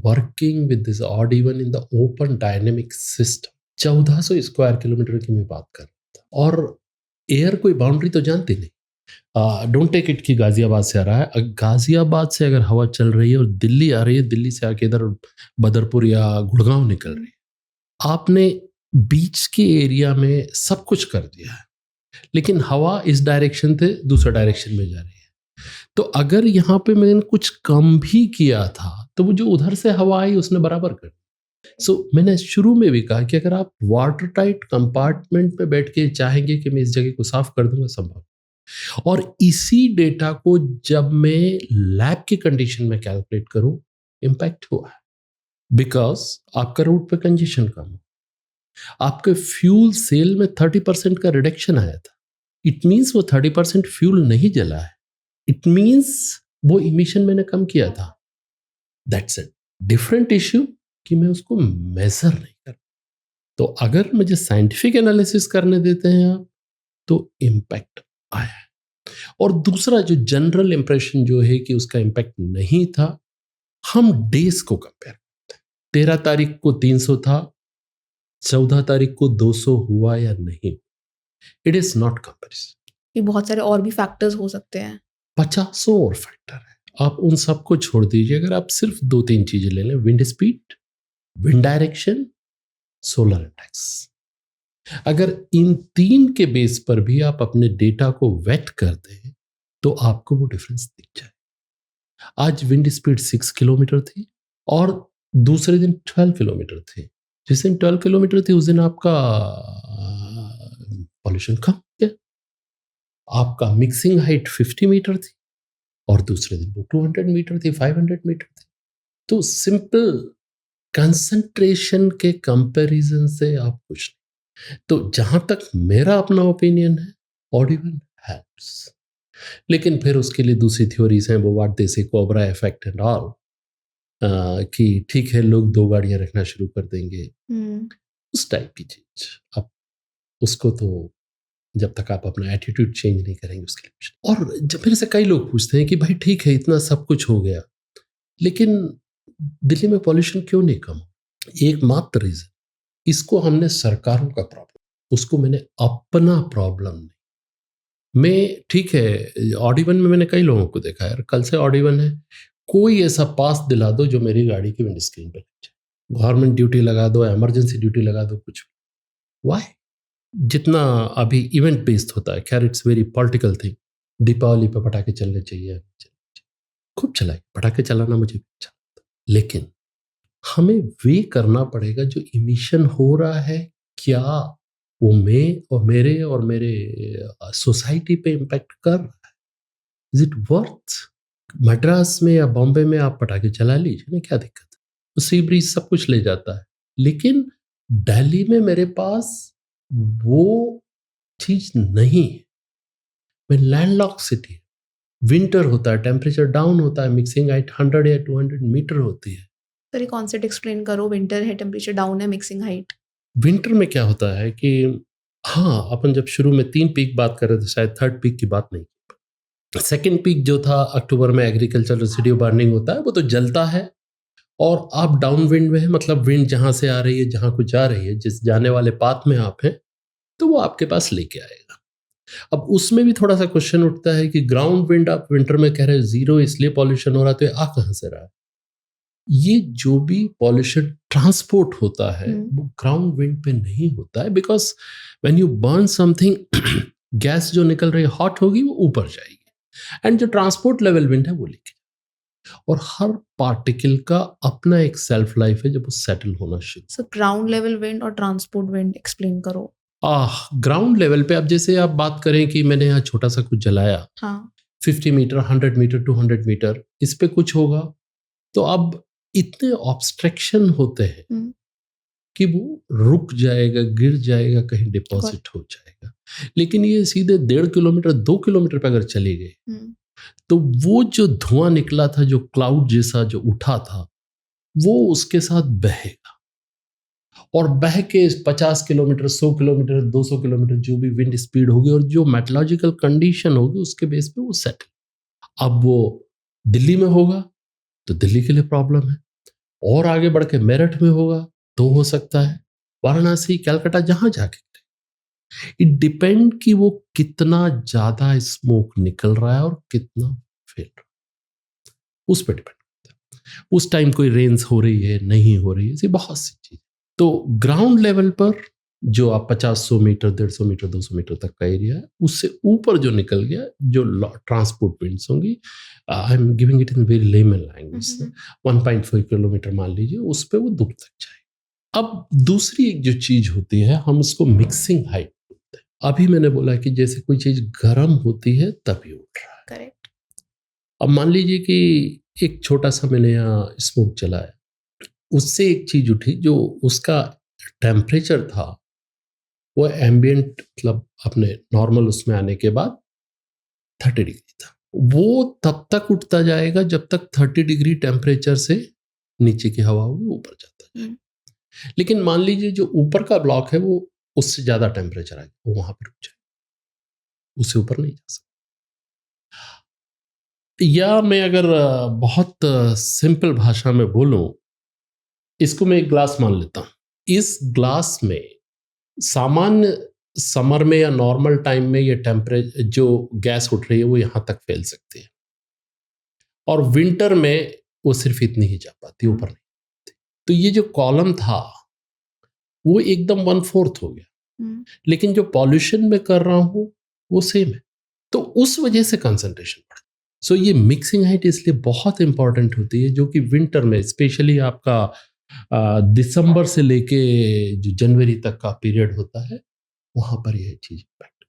working with this audible in the open dynamic system. 1400 square kilometre की मैं बात कर रहा था, और एयर कोई बाउंड्री तो जानती नहीं। डोंट टेक इट कि गाजियाबाद से आ रहा है, गाजियाबाद से अगर हवा चल रही है और दिल्ली आ रही है, दिल्ली से आके इधर बदरपुर या गुड़गांव निकल रही है, आपने बीच के एरिया में सब कुछ कर दिया है, लेकिन हवा इस डायरेक्शन से दूसरा डायरेक्शन में जा रही है। तो अगर यहाँ पे मैंने कुछ कम भी किया था तो वो जो उधर से हवा आई उसने बराबर कर दिया। सो मैंने शुरू में भी कहा कि अगर आप वाटर टाइट कंपार्टमेंट में बैठ के चाहेंगे कि मैं इस जगह को साफ कर दूंगा, संभव। और इसी डेटा को जब मैं लैब की कंडीशन में कैलकुलेट करूं, इंपैक्ट हुआ है, बिकॉज आपका रूट पे कंजेशन कम हो, आपके फ्यूल सेल में 30% का रिडक्शन आया था। इट मीन्स वो 30% फ्यूल नहीं जला है, इट मीन्स वो इमिशन मैंने कम किया था। That's it. डिफरेंट इश्यू कि मैं उसको मेजर नहीं कर। तो अगर मुझे साइंटिफिक एनालिसिस करने देते हैं आप, तो इम्पैक्ट आया है। और दूसरा जो जनरल इंप्रेशन जो है कि उसका इम्पैक्ट नहीं था, हम डेज को कंपेयर करते हैं। 13 तारीख को 300 था, 14 तारीख को 200 हुआ या नहीं, इट इज नॉट कंपेरिजन। ये बहुत सारे और भी फैक्टर्स हो सकते हैं, 50 और फैक्टर है, आप उन सबको छोड़ दीजिए। अगर आप सिर्फ 2-3 चीजें ले लें, wind speed, wind direction, solar index, अगर इन 3 के बेस पर भी आप अपने डेटा को वेट कर दें तो आपको वो डिफरेंस दिख जाए। आज विंड स्पीड 6 किलोमीटर थी और दूसरे दिन 12 किलोमीटर थी। जिस दिन 12 किलोमीटर थी उस दिन आपका पॉल्यूशन कम है, आपका मिक्सिंग हाइट 50 मीटर थी और दूसरे दिन वो 200 मीटर थी, 500 मीटर थी। तो सिंपल कंसंट्रेशन के कंपैरिजन से आप कुछ नहीं। तो जहां तक मेरा अपना ओपिनियन है, ऑडिबल हेल्प्स, लेकिन फिर उसके लिए दूसरी थ्योरीज हैं, वो व्हाट दे से कोबरा इफेक्ट एंड ऑल, कि ठीक है लोग 2 गाड़ियां रखना शुरू कर देंगे, उस टाइप की चीज। अब उसको तो जब तक आप अपना एटीट्यूड चेंज नहीं करेंगे उसके लिए। और जब मेरे से कई लोग पूछते हैं कि भाई ठीक है इतना सब कुछ हो गया, लेकिन दिल्ली में पॉल्यूशन क्यों नहीं कम? एकमात्र रीजन, इसको हमने सरकारों का प्रॉब्लम, उसको मैंने अपना प्रॉब्लम नहीं। मैं ठीक है ऑडिबल में मैंने कई लोगों को देखा है, कल से ऑडिबल है, कोई ऐसा पास दिला दो जो मेरी गाड़ी की विंड स्क्रीन पे लग जाए, गवर्नमेंट ड्यूटी लगा दो, इमरजेंसी ड्यूटी लगा दो, कुछ। वाई? जितना अभी इवेंट बेस्ड होता है, खैर it's very political thing, Deepawali पे पटाखे चलने चाहिए, खूब चलाए पटाखे चलाना, मुझे अच्छा लगता, लेकिन हमें वे करना पड़ेगा जो इमिशन हो रहा है, क्या वो मैं और मेरे सोसाइटी पे इम्पैक्ट कर रहा है? Is it worth? मद्रास में या बॉम्बे में आप पटाखे चला लीजिए ना, क्या दिक्कत है, तो सी ब्रीज सब कुछ ले जाता है। लेकिन दिल्ली में मेरे पास वो चीज नहीं है। मैं लैंडलॉक सिटी है, विंटर होता है, टेम्परेचर डाउन होता है, मिक्सिंग हाइट 100 या 200 मीटर होती है। सर ये कॉन्सेप्ट एक्सप्लेन करो, विंटर है, टेम्परेचर डाउन है, मिक्सिंग हाइट। विंटर में क्या होता है कि हाँ, अपन जब शुरू में 3 पीक बात कर रहे थे, शायद थर्ड पीक की बात नहीं। सेकेंड पीक जो था अक्टूबर में, एग्रीकल्चर रेसिड्यू बर्निंग होता है, वो तो जलता है और आप डाउन विंड में है, मतलब विंड जहां से आ रही है, जहां कुछ जा रही है, जिस जाने वाले पाथ में आप हैं, तो वो आपके पास लेके आएगा। अब उसमें भी थोड़ा सा क्वेश्चन उठता है कि ग्राउंड विंड आप विंटर में कह रहे हो जीरो, इसलिए पॉल्यूशन हो रहा है, तो ये आ कहां से रहा है? ये जो भी पॉल्यूशन ट्रांसपोर्ट होता है वो ग्राउंड विंड पे नहीं होता है, because when you burn something gas जो निकल रही है हॉट होगी, वो ऊपर जाएगी, एंड जो ट्रांसपोर्ट लेवल विंड है वो लेके, और हर पार्टिकल का अपना एक सेल्फ लाइफ है जब वो सेटल होना शुरू। सर ग्राउंड लेवल विंड और ट्रांसपोर्ट विंड एक्सप्लेन करो। ग्राउंड लेवल पे अब जैसे आप बात करें कि मैंने यहाँ छोटा सा कुछ जलाया, हाँ 50 मीटर, 100 मीटर, 200 मीटर, इस पे कुछ होगा, तो अब इतने ऑब्स्ट्रक्शन होते हैं कि वो रुक जाएगा, गिर जाएगा, कहीं डिपॉजिट हो जाएगा। लेकिन ये सीधे 1.5 किलोमीटर, 2 किलोमीटर पे अगर चले गए, तो वो जो धुआं निकला था, जो क्लाउड जैसा जो उठा था, वो उसके साथ बहेगा, और बह के 50 किलोमीटर, 100 किलोमीटर, 200 किलोमीटर जो भी विंड स्पीड होगी और जो मेट्रोलॉजिकल कंडीशन होगी, उसके बेस पे वो सेटल। अब वो दिल्ली में होगा तो दिल्ली के लिए प्रॉब्लम है, और आगे बढ़ के मेरठ में होगा तो हो सकता है वाराणसी, कलकत्ता, जहां जाके, इट डिपेंड कि वो कितना ज्यादा स्मोक निकल रहा है और कितना फैल रहा है, उस पर डिपेंड करता है। उस टाइम कोई रेंज हो रही है, नहीं हो रही है, ऐसी बहुत सी चीज। तो ग्राउंड लेवल पर जो आप 50-100 मीटर, 150 मीटर, 200 मीटर तक का एरिया है, उससे ऊपर जो निकल गया, जो ट्रांसपोर्ट विंड्स होंगी, I am giving it in very layman language, 1.5 kilometre मान लीजिए, उस पर वो दूर तक जाए। अब दूसरी एक जो चीज होती है, हम उसको मिक्सिंग हाइट बोलते हैं। अभी मैंने बोला कि जैसे कोई चीज गर्म होती है तभी उठ रहा है। करेक्ट। अब मान लीजिए कि एक छोटा सा मैंने यहाँ स्मोक जलाया, उससे एक चीज उठी, जो उसका टेम्परेचर था वो एम्बियंट, मतलब अपने नॉर्मल उसमें आने के बाद 30 डिग्री था। वो तब तक उठता जाएगा जब तक 30 डिग्री टेम्परेचर से नीचे की हवा होगी, ऊपर जाता जाएगा। लेकिन मान लीजिए जो ऊपर का ब्लॉक है वो उससे ज्यादा टेम्परेचर आएगा, वो वहां पर रुक जाएगा, उससे ऊपर नहीं जा सकता। या मैं अगर बहुत सिंपल भाषा में बोलूं, इसको मैं एक ग्लास मान लेता हूं। इस ग्लास में सामान्य समर में या नॉर्मल टाइम में ये टेम्परेचर, जो गैस उठ रही है, वो यहां तक फैल सकती है, और विंटर में वो सिर्फ इतनी ही जा पाती, ऊपर नहीं। तो ये जो कॉलम था वो एकदम 1/4 हो गया, लेकिन जो पॉल्यूशन में कर रहा हूं वो सेम है, तो उस वजह से कंसंट्रेशन बढ़। सो ये मिक्सिंग हाइट इसलिए बहुत इंपॉर्टेंट होती है, जो कि विंटर में स्पेशली आपका दिसंबर से लेके जो जनवरी तक का पीरियड होता है, वहां पर यह चीज इम्पैक्ट।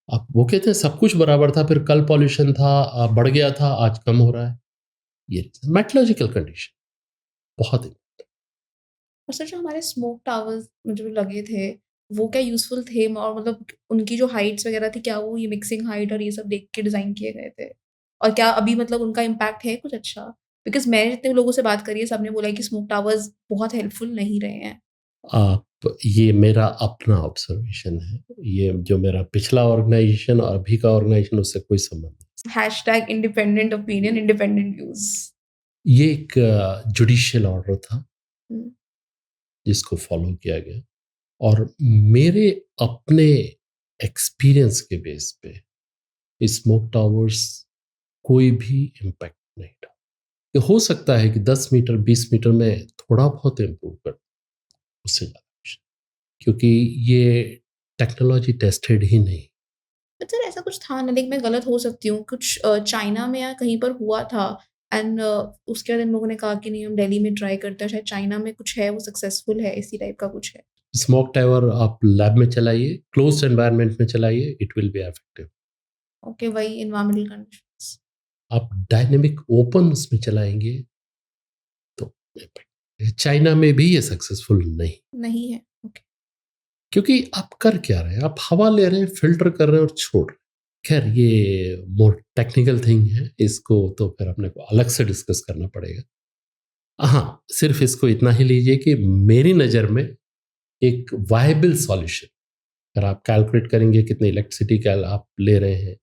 आप वो कहते हैं सब कुछ बराबर था, फिर कल पॉल्यूशन था, बढ़ गया था, आज कम हो रहा है, ये मेट्रोलॉजिकल कंडीशन बहुत। और सर जो हमारे स्मोक टावर्स जो लगे थे, वो क्या यूजफुल थे, और मतलब उनकी जो हाइट्स वगैरह थी, क्या वो ये मिक्सिंग हाइट और ये सब देख के डिजाइन किए गए थे, और क्या अभी मतलब उनका इम्पैक्ट है कुछ अच्छा? बिकॉज मैंने जितने लोगों से बात करी है, सबने बोला है कि स्मोक टावर्स बहुत हेल्पफुल नहीं रहे हैं। आप, ये मेरा अपना ऑब्जर्वेशन है, ये जो मेरा पिछला ऑर्गेनाइजेशन और अभी का ऑर्गेनाइजेशन, उससे कोई संबंध नहीं। #independent opinion, independent views। ये एक जुडिशियल ऑर्डर था जिसको फॉलो किया गया, और मेरे अपने एक्सपीरियंस के बेस पे स्मोक टावर्स कोई भी इम्पैक्ट नहीं डाला। ये हो सकता है कि 10 मीटर, 20 मीटर में थोड़ा बहुत इम्प्रूव कर, उससे ज़्यादा कुछ नहीं, क्योंकि ये टेक्नोलॉजी टेस्टेड ही नहीं। सर ऐसा कुछ था ना, देख मैं गलत हो सकती हूँ, कुछ चाइना में या कहीं पर हुआ था, एंड उसके बाद इन लोगों ने कहा कि नहीं हम दिल्ली में ट्राई करते हैं, शायद चाइना में कुछ है वो सक्सेसफुल है, इसी टाइप का कुछ है। स्मोक टावर आप लैब में चलाइए, क्लोज्ड एनवायरनमेंट में चलाइए, it will be effective. Okay, वही एनवायरमेंटल कंडीशंस। आप डायनेमिक ओपन उसमें चलाएंगे तो चाइना में भी ये सक्सेसफुल नहीं है। ओके। क्योंकि आप कर क्या रहे हैं, आप हवा ले रहे हैं, फिल्टर कर रहे हैं और छोड़ रहे हैं। खैर ये मोर टेक्निकल थिंग है, इसको तो फिर अपने को अलग से डिस्कस करना पड़ेगा। हाँ, सिर्फ इसको इतना ही लीजिए कि मेरी नज़र में एक वायबल सॉल्यूशन, अगर आप कैलकुलेट करेंगे कितनी इलेक्ट्रिसिटी कैल आप ले रहे हैं,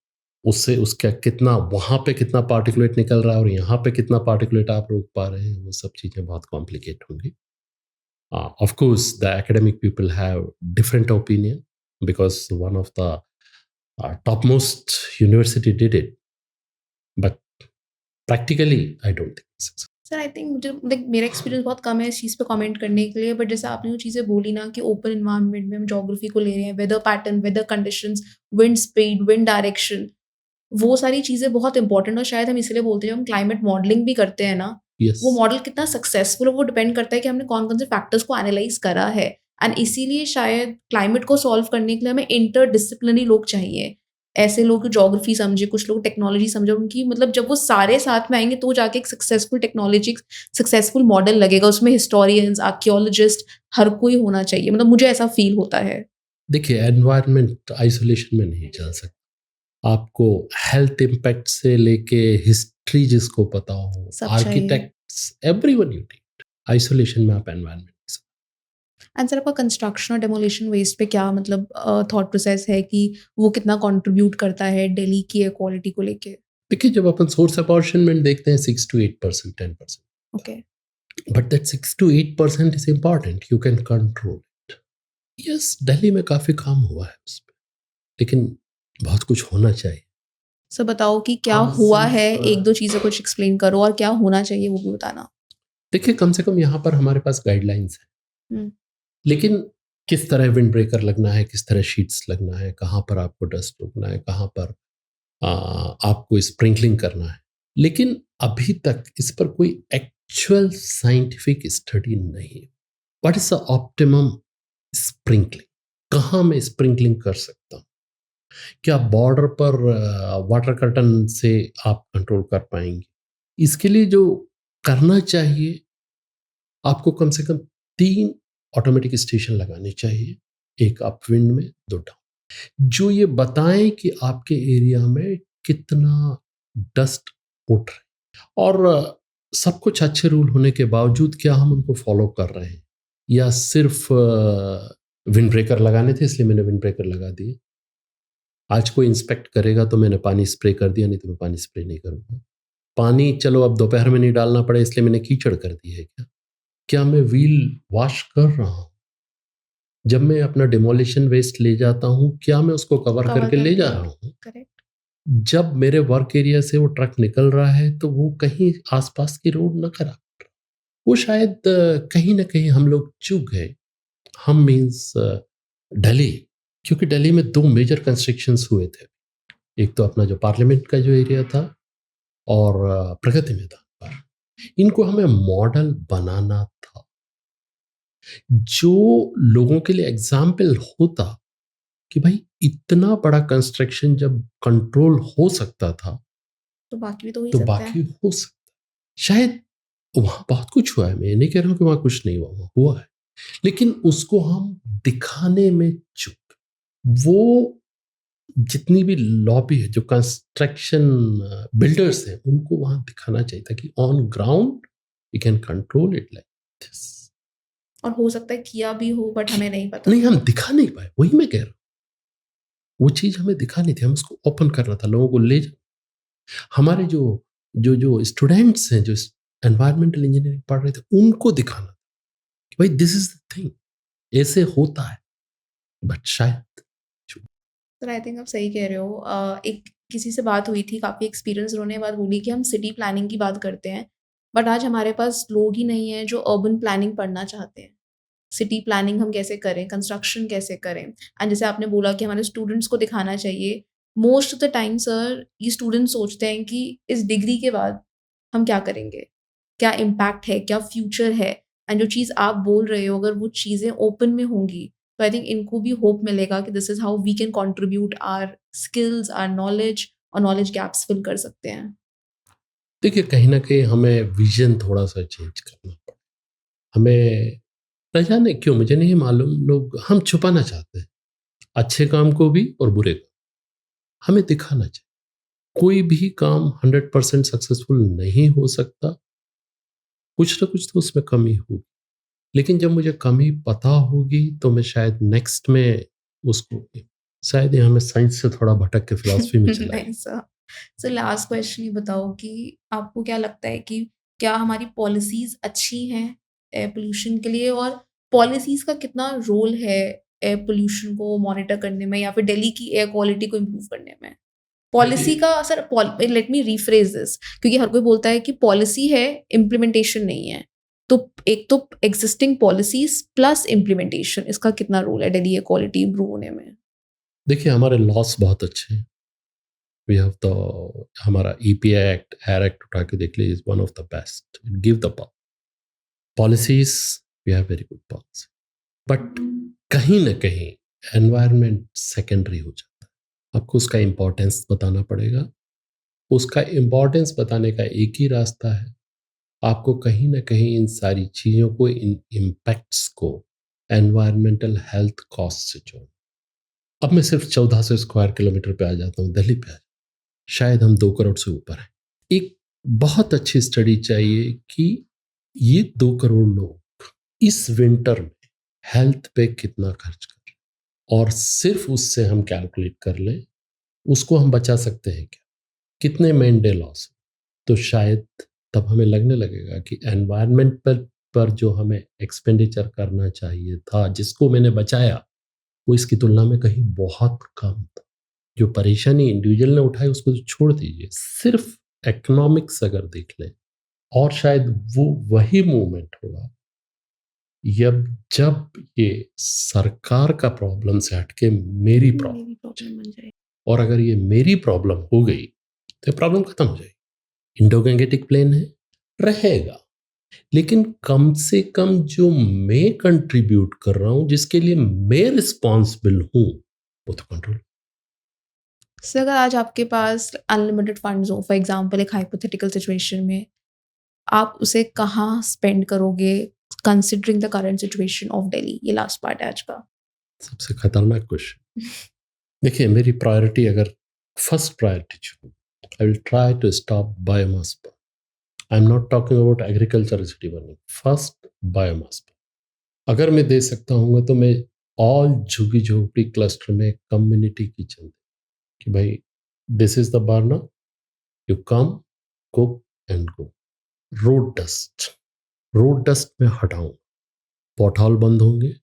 उससे उसका कितना वहाँ पे कितना पार्टिकुलेट निकल रहा है और यहाँ पे कितना पार्टिकुलेट आप रोक पा रहे हैं, वो सब चीज़ें बहुत कॉम्प्लिकेट होंगी। Of course, the academic people have different opinion because one of the topmost university did it, but practically, I don't think so. Sir I think मुझे लाइक मेरा एक्सपीरियंस बहुत कम है इस चीज़ पे कमेंट करने के लिए, बट जैसे आपने वो चीज़ें बोली ना कि ओपन इन्वायरमेंट में हम ज्योग्राफी को ले रहे हैं, weather pattern, weather conditions, wind speed, wind direction, वो सारी चीज़ें बहुत इंपॉर्टेंट, और शायद हम इसलिए बोलते हैं जब हम क्लाइमेट मॉडलिंग भी करते हैं ना, Yes. वो मॉडल कितना सक्सेसफुल है वो डिपेंड करता है कि हमने कौन कौन से फैक्टर्स को एनालाइज करा है। एंड इसीलिए शायद क्लाइमेट को सॉल्व करने के लिए हमें इंटर डिसिप्लिनरी लोग चाहिए, ऐसे लोग ज्योग्राफी समझे, कुछ लोग टेक्नोलॉजी समझे, उनकी मतलब जब वो सारे साथ में आएंगे तो जाके एक सक्सेसफुल टेक्नोलॉजी, सक्सेसफुल मॉडल लगेगा। उसमें हिस्टोरियंस, आर्कियोलॉजिस्ट, हर कोई होना चाहिए, मतलब मुझे ऐसा फील होता है। देखिए, एनवायरनमेंट आइसोलेशन में नहीं चल सकता। आपको हेल्थ इम्पैक्ट से लेके हिस्ट्री जिसको पता हो, सब चाहिए। Architects, everyone you need. Isolation में आप एनवायरनमेंट एंड सर आपका कंस्ट्रक्शन और डेमोलिशन वेस्ट पे क्या मतलब थॉट प्रोसेस है कि वो कितना कंट्रीब्यूट करता है दिल्ली की एयर क्वालिटी को लेके? देखिए, जब अपन सोर्स अपॉर्शनमेंट देखते हैं 6 to 8%, 10%, okay. but that 6 to 8% is important. You can control it. Yes, Delhi में काफी काम हुआ है उस पे, लेकिन बहुत कुछ होना चाहिए। सर बताओ कि क्या हाँ, हुआ सिर्फ, है, एक दो चीज़ें कुछ एक्सप्लेन करो, और क्या होना चाहिए वो भी बताना। देखिए, कम से कम यहाँ पर हमारे पास गाइडलाइंस है, हम्म। लेकिन किस तरह विंड ब्रेकर लगना है, किस तरह शीट्स लगना है, कहाँ पर आपको डस्ट रोकना है, कहाँ पर आपको स्प्रिंकलिंग करना है, लेकिन अभी तक इस पर कोई एक्चुअल साइंटिफिक स्टडी नहीं। What is the optimum sprinkling? कहाँ मैं स्प्रिंकलिंग कर सकता हूँ? क्या बॉर्डर पर वाटर कर्टन से आप कंट्रोल कर पाएंगे? इसके लिए जो करना चाहिए, आपको कम से कम 3 ऑटोमेटिक स्टेशन लगाने चाहिए, एक अपविंड में, 2 डाउन, जो ये बताएं कि आपके एरिया में कितना डस्ट उठ रहा है। और सब कुछ अच्छे रूल होने के बावजूद क्या हम उनको फॉलो कर रहे हैं, या सिर्फ विंड ब्रेकर लगाने थे इसलिए मैंने विंड ब्रेकर लगा दिए। आज कोई इंस्पेक्ट करेगा तो मैंने पानी स्प्रे कर दिया, नहीं तो मैं पानी स्प्रे नहीं करूंगा। पानी चलो अब दोपहर में नहीं डालना पड़े इसलिए मैंने कीचड़ कर दी है क्या? क्या मैं व्हील वॉश कर रहा हूं? जब मैं अपना डिमोलिशन वेस्ट ले जाता हूं, क्या मैं उसको कवर करके ले जा रहा हूं? करेक्ट। जब मेरे वर्क एरिया से वो ट्रक निकल रहा है तो वो कहीं आसपास की रोड न खराब कर, वो शायद कहीं ना कहीं हम लोग चूक गए। हम मीन्स दिल्ली, क्योंकि दिल्ली में 2 मेजर कंस्ट्रक्शंस हुए थे। एक तो अपना जो पार्लियामेंट का जो एरिया था, और प्रगति मैदान पर। इनको हमें मॉडल बनाना था, जो लोगों के लिए एग्जाम्पल होता कि भाई इतना बड़ा कंस्ट्रक्शन जब कंट्रोल हो सकता था तो बाकी भी तो हो ही तो सकता बाकी है। हो सकता है। शायद वहां बहुत कुछ हुआ है, मैं नहीं कह रहा हूं कि वहां कुछ नहीं हुआ, वहां हुआ है, लेकिन उसको हम दिखाने में चूक। वो जितनी भी लॉबी है, जो कंस्ट्रक्शन बिल्डर्स हैं, उनको वहां दिखाना चाहिए था कि on ground we can control it like this. और हो सकता है किया भी हो, बट हमें नहीं पता। नहीं, हम दिखा नहीं पाए, वही मैं कह रहा हूँ। वो चीज हमें दिखानी थी, हम उसको ओपन करना था, लोगों को ले जा। हमारे जो जो जो स्टूडेंट्स हैं, जो एनवायरमेंटल इंजीनियरिंग पढ़ रहे थे, उनको दिखाना था कि भाई दिस इज द थिंग, ऐसे होता है। बट शायद सर आई थिंक आप सही कह रहे हो। एक किसी से बात हुई थी, काफ़ी एक्सपीरियंस उन्होंने बात बोली कि हम सिटी प्लानिंग की बात करते हैं, बट आज हमारे पास लोग ही नहीं हैं जो अर्बन प्लानिंग पढ़ना चाहते हैं। सिटी प्लानिंग हम कैसे करें, कंस्ट्रक्शन कैसे करें, एंड जैसे आपने बोला कि हमारे स्टूडेंट्स को दिखाना चाहिए। Most of the time sir ये स्टूडेंट्स सोचते हैं कि इस डिग्री के बाद हम क्या करेंगे, क्या इम्पैक्ट है, क्या फ्यूचर है, एंड जो चीज़ आप बोल रहे हो अगर वो चीज़ें ओपन में होंगी तो आई थिंक इनको भी होप मिलेगा कि this is how we can contribute our skills, our knowledge, और नॉलेज गैप्स फिल कर सकते हैं। देखिए, कहीं ना कहीं हमें विजन थोड़ा सा चेंज करना पड़ा। हमें न जाने क्यों, मुझे नहीं मालूम, लोग हम छुपाना चाहते हैं अच्छे काम को भी और बुरे को। हमें दिखाना चाहिए कोई भी काम 100% सक्सेसफुल नहीं हो सकता, कुछ ना कुछ तो उसमें कमी होगी। लेकिन जब मुझे कमी पता होगी तो मैं शायद नेक्स्ट में उसको, शायद ये हमें साइंस से थोड़ा भटक के फिलॉसफी में चला गया। नहीं सर। सो लास्ट क्वेश्चन ये बताओ कि आपको क्या लगता है कि क्या हमारी पॉलिसीज अच्छी हैं एयर पोल्यूशन के लिए, और पॉलिसीज का कितना रोल है एयर पोल्यूशन को मॉनिटर करने में या फिर दिल्ली की एयर क्वालिटी को इम्प्रूव करने में? पॉलिसी देखिए, का असर, लेट मी रीफ्रेज दिस, क्योंकि हर कोई बोलता है कि पॉलिसी है, इम्प्लीमेंटेशन नहीं है। तो एक तो एग्जिस्टिंग पॉलिसीज प्लस इम्प्लीमेंटेशन, इसका कितना रोल है दिल्ली एयर क्वालिटी इम्प्रूव होने में? देखिए हमारे लॉस बहुत अच्छे हैं। वी हैव द, हमारा ईपीआई एक्ट, एयर एक्ट उठा के देख लीजिए, is one of the best, it give the policies, we have very good policy. But कहीं ना कहीं एनवायरनमेंट सेकेंडरी हो जाता है। आपको उसका इम्पोर्टेंस बताना पड़ेगा। उसका इम्पोर्टेंस बताने का एक ही रास्ता है, आपको कहीं ना कहीं इन सारी चीज़ों को, इन इम्पैक्ट्स को एनवायरमेंटल हेल्थ कॉस्ट से जोड़। अब मैं सिर्फ 1400 स्क्वायर किलोमीटर पे आ जाता हूँ, दिल्ली पे शायद हम 2 करोड़ से ऊपर हैं। एक बहुत अच्छी स्टडी चाहिए कि ये 2 करोड़ लोग इस विंटर में हेल्थ पे कितना खर्च कर रहे हैं, और सिर्फ उससे हम कैलकुलेट कर लें उसको हम बचा सकते हैं क्या, कितने मेन डे लॉस। तो शायद तब हमें लगने लगेगा कि एनवायरनमेंट पर जो हमें एक्सपेंडिचर करना चाहिए था, जिसको मैंने बचाया, वो इसकी तुलना में कहीं बहुत कम था। जो परेशानी इंडिविजुअल ने उठाई उसको तो छोड़ दीजिए, सिर्फ इकोनॉमिक्स अगर देख लें, और शायद वो वही मूवमेंट होगा जब जब ये सरकार का प्रॉब्लम से हटके मेरी प्रॉब्लम, मेरी प्रॉब्लम बन जाए। और अगर ये मेरी प्रॉब्लम हो गई तो प्रॉब्लम खत्म हो जाएगी। इंडो गैंगेटिक प्लेन है, रहेगा, लेकिन कम से कम जो मैं कंट्रीब्यूट कर रहा हूं, जिसके लिए मैं रिस्पॉन्सिबल हूं, वो तो कंट्रोल। सर अगर आज आपके पास अनलिमिटेड फंड्स हो, फॉर एग्जांपल एक हाइपोथेटिकल सिचुएशन में, आप उसे कहाँ स्पेंड करोगे considering the current situation of Delhi? ये लास्ट पार्ट है आज का। सबसे खतरनाक क्वेश्चन। देखिए मेरी प्रायोरिटी, अगर फर्स्ट प्रायोरिटी जो, I will try to stop biomass पर। I am not talking about agriculture city burning, first biomass पर अगर मैं दे सकता हूँ तो मैं ऑल झुग्गी झोपड़ी क्लस्टर में कम्युनिटी किचन, कि भाई this is the burner, you come, cook and go. Road dust में हटाऊं, पॉटहॉल बंद होंगे,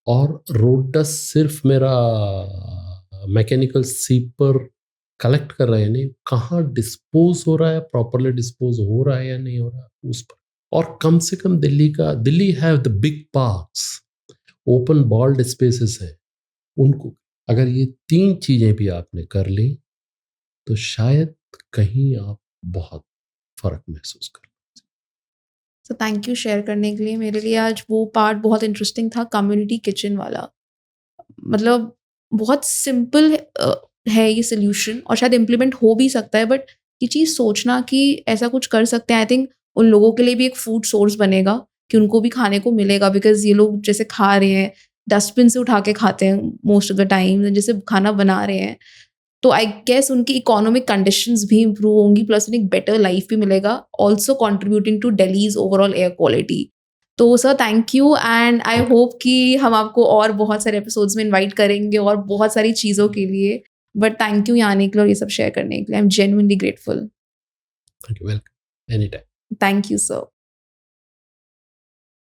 और रोड डस्ट सिर्फ मेरा मैकेनिकल सीपर कलेक्ट कर रहा है, नहीं कहाँ डिस्पोज हो रहा है, प्रॉपरली डिस्पोज हो रहा है या नहीं हो रहा है उस पर। और कम से कम Delhi have the big parks, open bold spaces हैं, उनको अगर ये 3 चीजें भी आपने कर ली तो शायद कहीं आप बहुत फर्क महसूस कर। सो थैंक यू शेयर करने के लिए। मेरे लिए आज वो पार्ट बहुत इंटरेस्टिंग था, कम्युनिटी किचन वाला। मतलब बहुत सिंपल है ये सोल्यूशन, और शायद इम्प्लीमेंट हो भी सकता है, बट ये चीज़ सोचना कि ऐसा कुछ कर सकते हैं, आई थिंक उन लोगों के लिए भी एक फूड सोर्स बनेगा कि उनको भी खाने को मिलेगा। बिकॉज ये लोग जैसे खा रहे हैं, डस्टबिन से उठा के खाते हैं मोस्ट ऑफ द टाइम, जैसे खाना बना रहे हैं, तो आई गेस उनकी इकोनॉमिक कंडीशंस भी इंप्रूव होंगी, प्लस उन्हें एक बेटर लाइफ भी मिलेगा, also contributing to Delhi's overall air quality. तो sir thank you, and I hope कि हम आपको और बहुत सारे एपिसोड्स में इनवाइट करेंगे और बहुत सारी चीज़ों के लिए। बट थैंक यू यहाँ आने के लिए और ये सब शेयर करने के लिए। I am genuinely grateful. Welcome any time. Thank you sir.